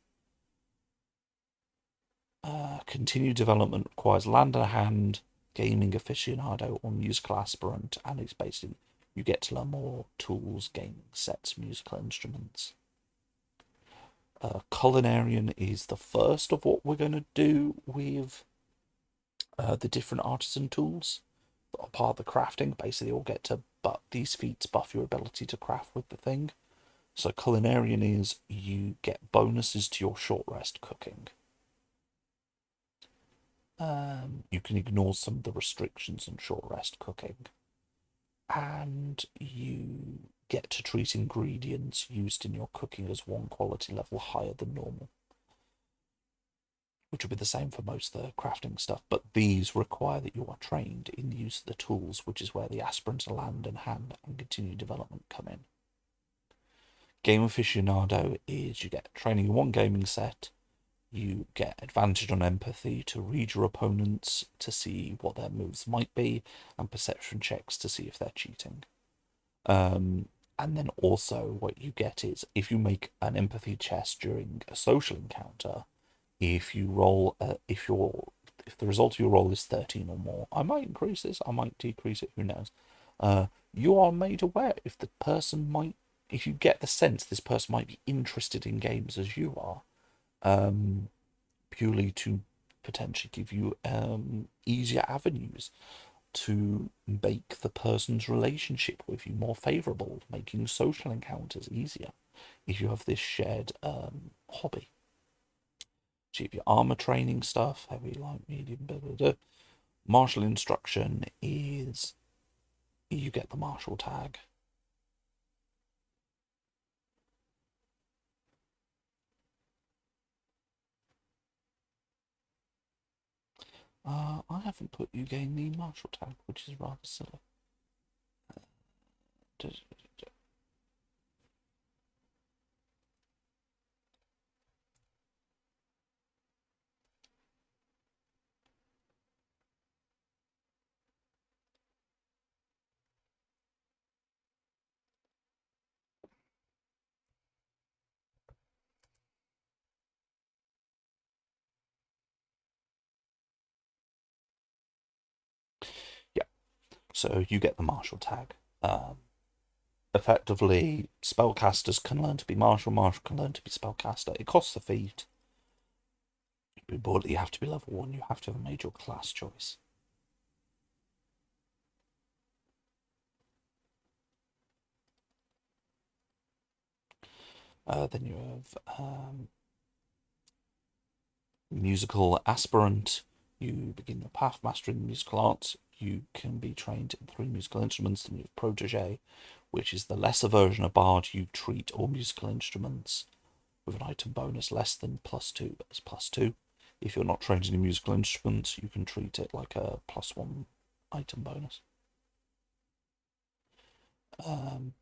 Continued development requires Land and Hand, gaming aficionado, or musical aspirant, and it's basically you get to learn more tools, gaming sets, musical instruments. Culinarian is the first of what we're going to do with the different artisan tools that are part of the crafting. Basically, all get to, but these feats buff your ability to craft with the thing. So Culinarian is you get bonuses to your short rest cooking. You can ignore some of the restrictions on short rest cooking. And you get to treat ingredients used in your cooking as 1 quality level higher than normal, which will be the same for most of the crafting stuff, but these require that you are trained in the use of the tools, which is where the aspirant to Land and Hand and continued development come in. Game aficionado is you get training in 1 gaming set, you get advantage on empathy to read your opponents to see what their moves might be, and perception checks to see if they're cheating. And then also what you get is if you make an empathy test during a social encounter, if you roll, if the result of your roll is 13 or more, I might increase this, I might decrease it, who knows. You are made aware if you get the sense this person might be interested in games as you are, purely to potentially give you easier avenues to make the person's relationship with you more favourable, making social encounters easier if you have this shared hobby. Achieve your armor training stuff, heavy, light, medium, blah, blah, blah. Martial instruction is you get the martial tag. I haven't put you gain the martial tag, which is rather silly. Yeah, so you get the martial tag. Effectively, spellcasters can learn to be martial, martial can learn to be spellcaster. It costs a feat. But you have to be level 1, you have to have made your class choice. Then you have Musical aspirant, you begin your path mastering the musical arts. You can be trained in 3 musical instruments. Then you have protege, which is the lesser version of bard. You treat all musical instruments with an item bonus less than +2 as +2. If you're not trained in a musical instruments, you can treat it like a +1 item bonus.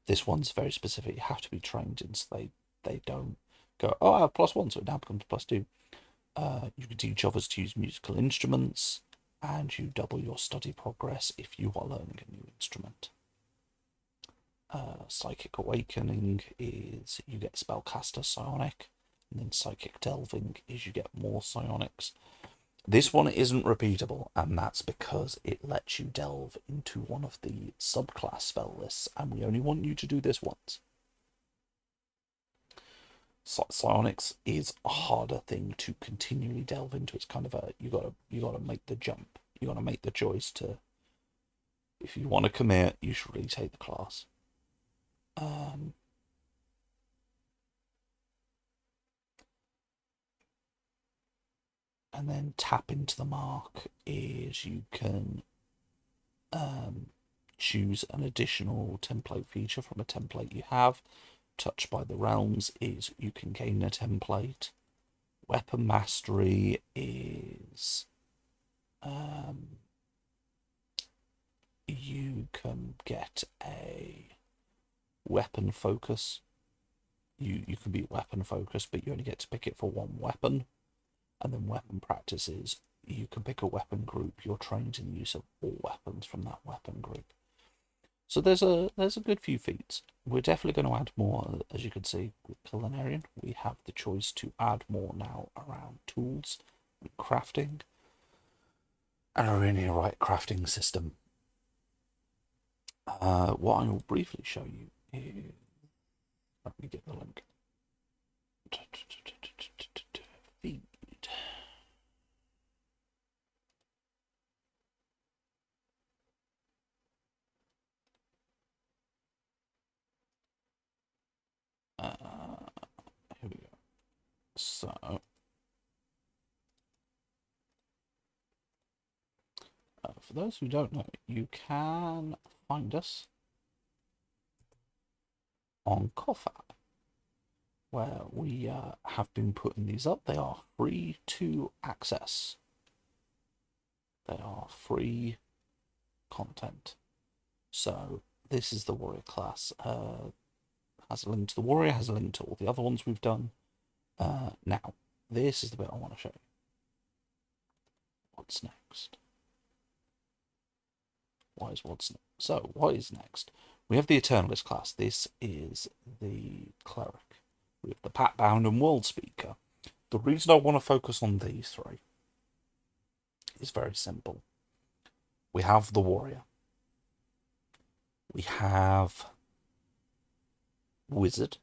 This one's very specific. You have to be trained in, so they don't go, oh, I have +1, so it now becomes +2. You can teach others to use musical instruments, and you double your study progress if you are learning a new instrument. Psychic Awakening is you get Spellcaster Psionic, and then Psychic Delving is you get more Psionics. This one isn't repeatable, and that's because it lets you delve into one of the subclass spell lists, and we only want you to do this once. Psionics is a harder thing to continually delve into. It's kind of a you gotta make the jump. You gotta make the choice to. If you want to commit, you should really take the class. And then tap into the mark is you can choose an additional template feature from a template you have. Touched by the Realms is you can gain a template. Weapon Mastery is you can get a weapon focus. You can be weapon focused, but you only get to pick it for one weapon. And then weapon practices, you can pick a weapon group. You're trained in the use of all weapons from that weapon group. So there's a good few feats. We're definitely going to add more, as you can see with Culinarian. We have the choice to add more now around tools and crafting, and a really right crafting system. What I will briefly show you is, let me get the link. Feed. Here we go. So, for those who don't know, you can find us on Coffap, where we have been putting these up. They are free to access. They are free content. So this is the warrior class. Has a link to the warrior, has a link to all the other ones we've done. Now, this is the bit I want to show you. What's next? What's next? So, what is next? We have the Eternalist class. This is the cleric. We have the Packbound and World Speaker. The reason I want to focus on these three is very simple. We have the warrior. We have wizard.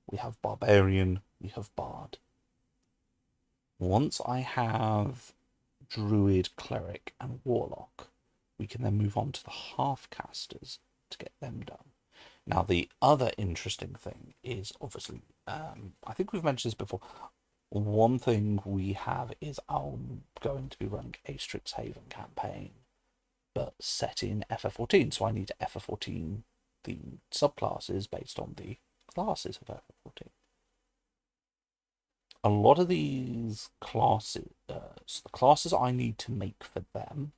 We have barbarian. We have bard. Once I have druid, cleric, and warlock, we can then move on to the half-casters to get them done. Now, the other interesting thing is obviously, I think we've mentioned this before. One thing we have is I'm going to be running a Strixhaven campaign, but set in FF14. So I need to FF14 the subclasses based on the classes of FF14. A lot of these classes, the classes I need to make for them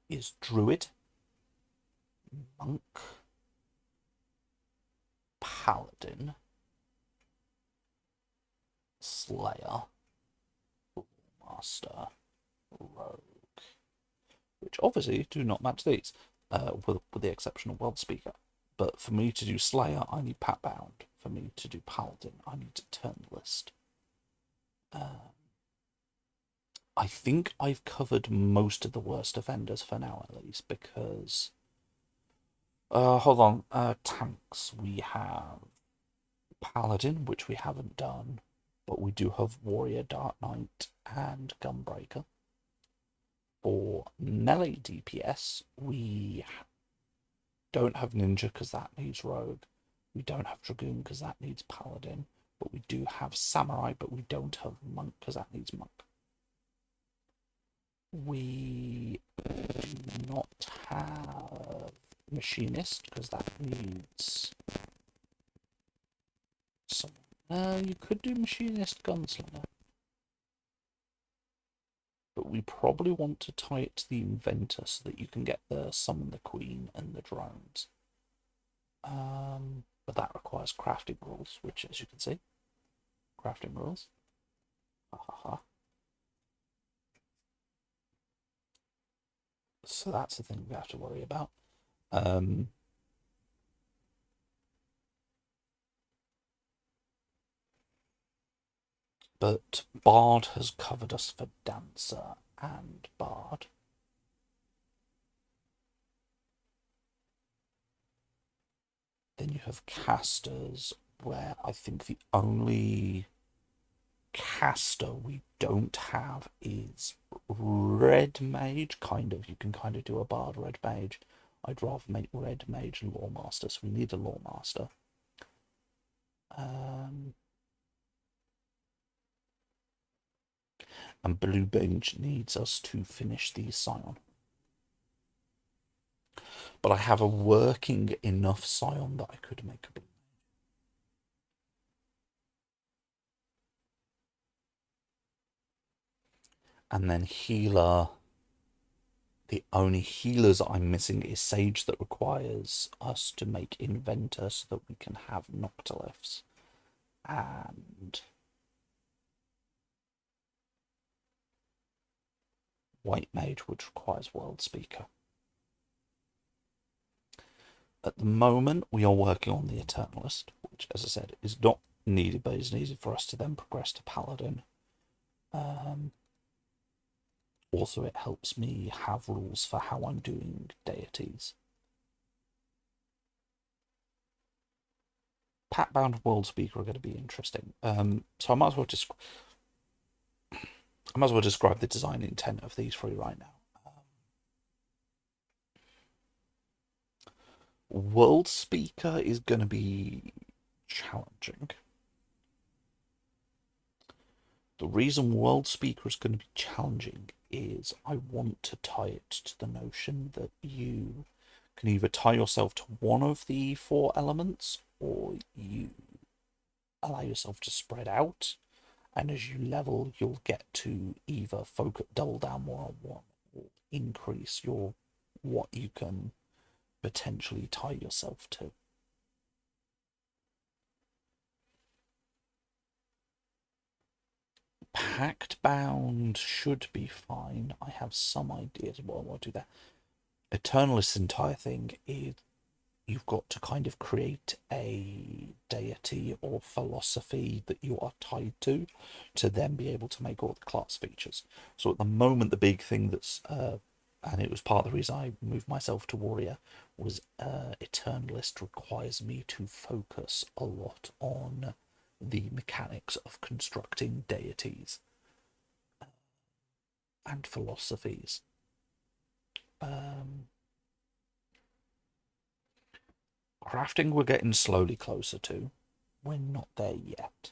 is Druid, Monk, Paladin, Slayer, Master, Rogue, which obviously do not match these, with the exception of World Speaker. But for me to do Slayer, I need Packbound. For me to do Paladin, I need Eternalist. I think I've covered most of the worst offenders for now, at least, because... hold on. Tanks. We have Paladin, which we haven't done, but we do have Warrior, Dark Knight, and Gunbreaker. For melee DPS, we don't have Ninja because that needs Rogue. We don't have Dragoon because that needs Paladin. But we do have samurai, but we don't have monk because that needs monk. We do not have machinist because that needs someone. You could do machinist gunslinger, but we probably want to tie it to the inventor so that you can get the summon the queen and the drones. But that requires crafting rules, which, as you can see, crafting rules. Ha ha ha. So that's the thing we have to worry about. But Bard has covered us for Dancer and Bard. Then you have Casters, where I think the only caster we don't have is Red Mage, kind of. You can kind of do a Bard Red Mage. I'd rather make Red Mage Lore Master, so we need a Lore Master. And Blue Mage needs us to finish the Scion. But I have a working enough Scion that I could make a Blue. And then Healer. The only healers I'm missing is Sage that requires us to make Inventor so that we can have Noctilifs. And White Mage, which requires World Speaker. At the moment, we are working on the Eternalist, which, as I said, is not needed, but is needed for us to then progress to Paladin. Also, it helps me have rules for how I'm doing deities. Pat-bound and World Speaker are going to be interesting. So I might as well describe the design intent of these three right now. World Speaker is going to be challenging. The reason World Speaker is going to be challenging is I want to tie it to the notion that you can either tie yourself to one of the four elements or you allow yourself to spread out, and as you level you'll get to either focus double down more on one or increase your what you can potentially tie yourself to. Pact bound should be fine. I have some ideas of what I want to do there. Eternalist's entire thing is you've got to kind of create a deity or philosophy that you are tied to then be able to make all the class features. So at the moment, the big thing that's and it was part of the reason I moved myself to warrior was Eternalist requires me to focus a lot on the mechanics of constructing deities and philosophies. Crafting we're getting slowly closer to. We're not there yet.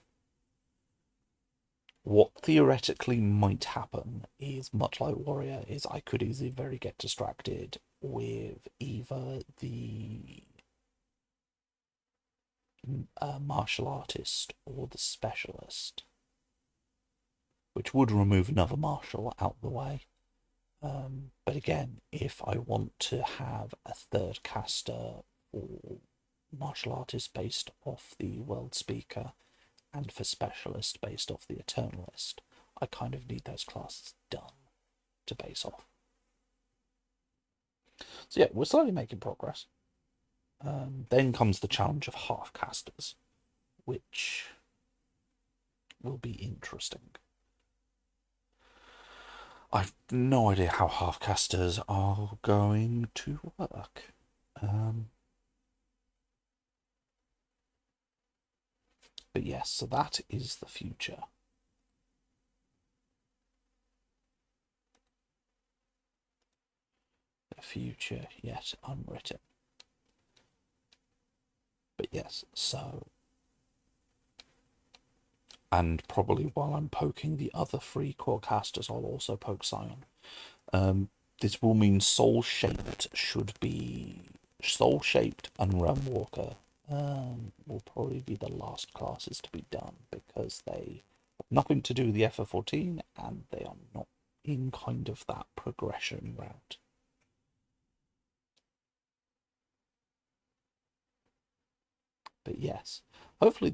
What theoretically might happen is, much like warrior, is I could easily very get distracted with either the martial artist or the specialist, which would remove another martial out of the way. But again, if I want to have a third caster for martial artist based off the World Speaker and for specialist based off the Eternalist, I kind of need those classes done to base off. So yeah, we're slowly making progress. Then comes the challenge of half casters, which will be interesting. I've no idea how half casters are going to work. But yes, so that is the future. The future yet unwritten. But yes, so And probably while I'm poking the other three core casters, I'll also poke Scion. This will mean Soul Shaped and Realm Walker will probably be the last classes to be done because they have nothing to do with the FF14 and they are not in kind of that progression route. But yes, hopefully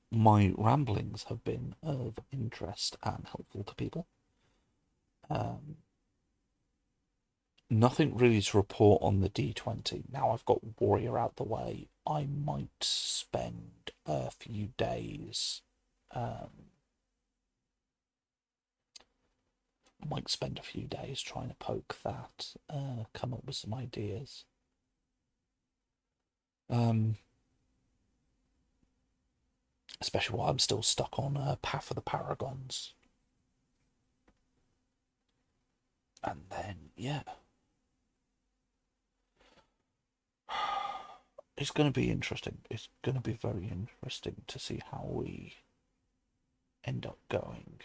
my ramblings have been of interest and helpful to people. Nothing really to report on the D20. Now I've got Warrior out the way, I might spend a few days. Trying to poke that, come up with some ideas. Especially while I'm still stuck on Path of the Paragons. And then, yeah. It's going to be interesting. It's going to be very interesting to see how we end up going.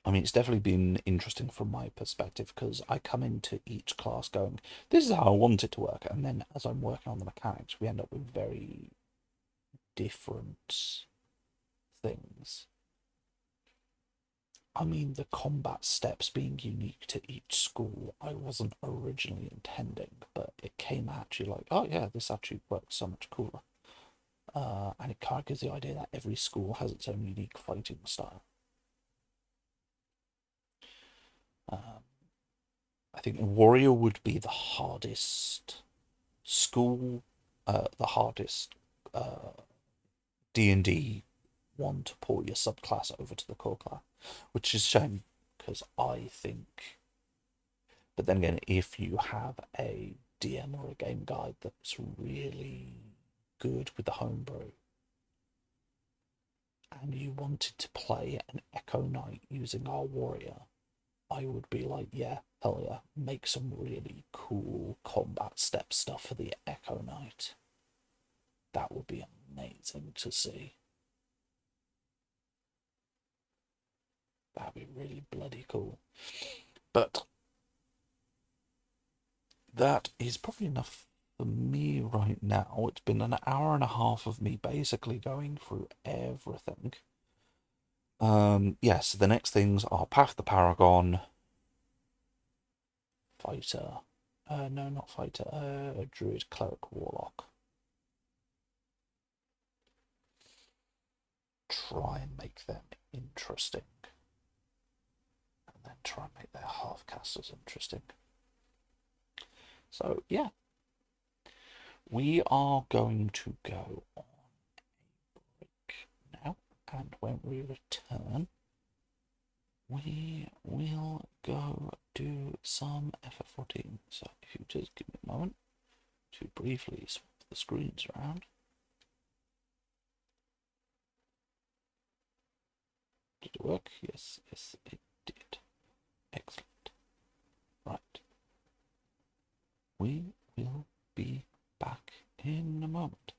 I mean, it's definitely been interesting from my perspective because I come into each class going, this is how I want it to work. And then as I'm working on the mechanics, we end up with very different things. I mean, the combat steps being unique to each school, I wasn't originally intending, but it came at you like, oh yeah, this actually works so much cooler. And it kind of gives the idea that every school has its own unique fighting style. I think Warrior would be the hardest school, the hardest D&D one to port your subclass over to the core class, which is a shame because I think. But then again, if you have a DM or a game guide that's really good with the homebrew, and you wanted to play an Echo Knight using our Warrior, I would be like, yeah, hell yeah, make some really cool combat step stuff for the Echo Knight. That would be amazing to see. That'd be really bloody cool. But that is probably enough for me right now. It's been an hour and a half of me basically going through everything. Yes, the next things are Path the Paragon, Fighter. No, not Fighter. Druid, Cleric, Warlock. Try and make them interesting. And then try and make their half-casters interesting. So, yeah. We are going to go on a break now. And when we return, we will go do some FF14. So if you just give me a moment to briefly swap the screens around. Did it work? Yes, it did. Excellent. Right. We will be back in a moment.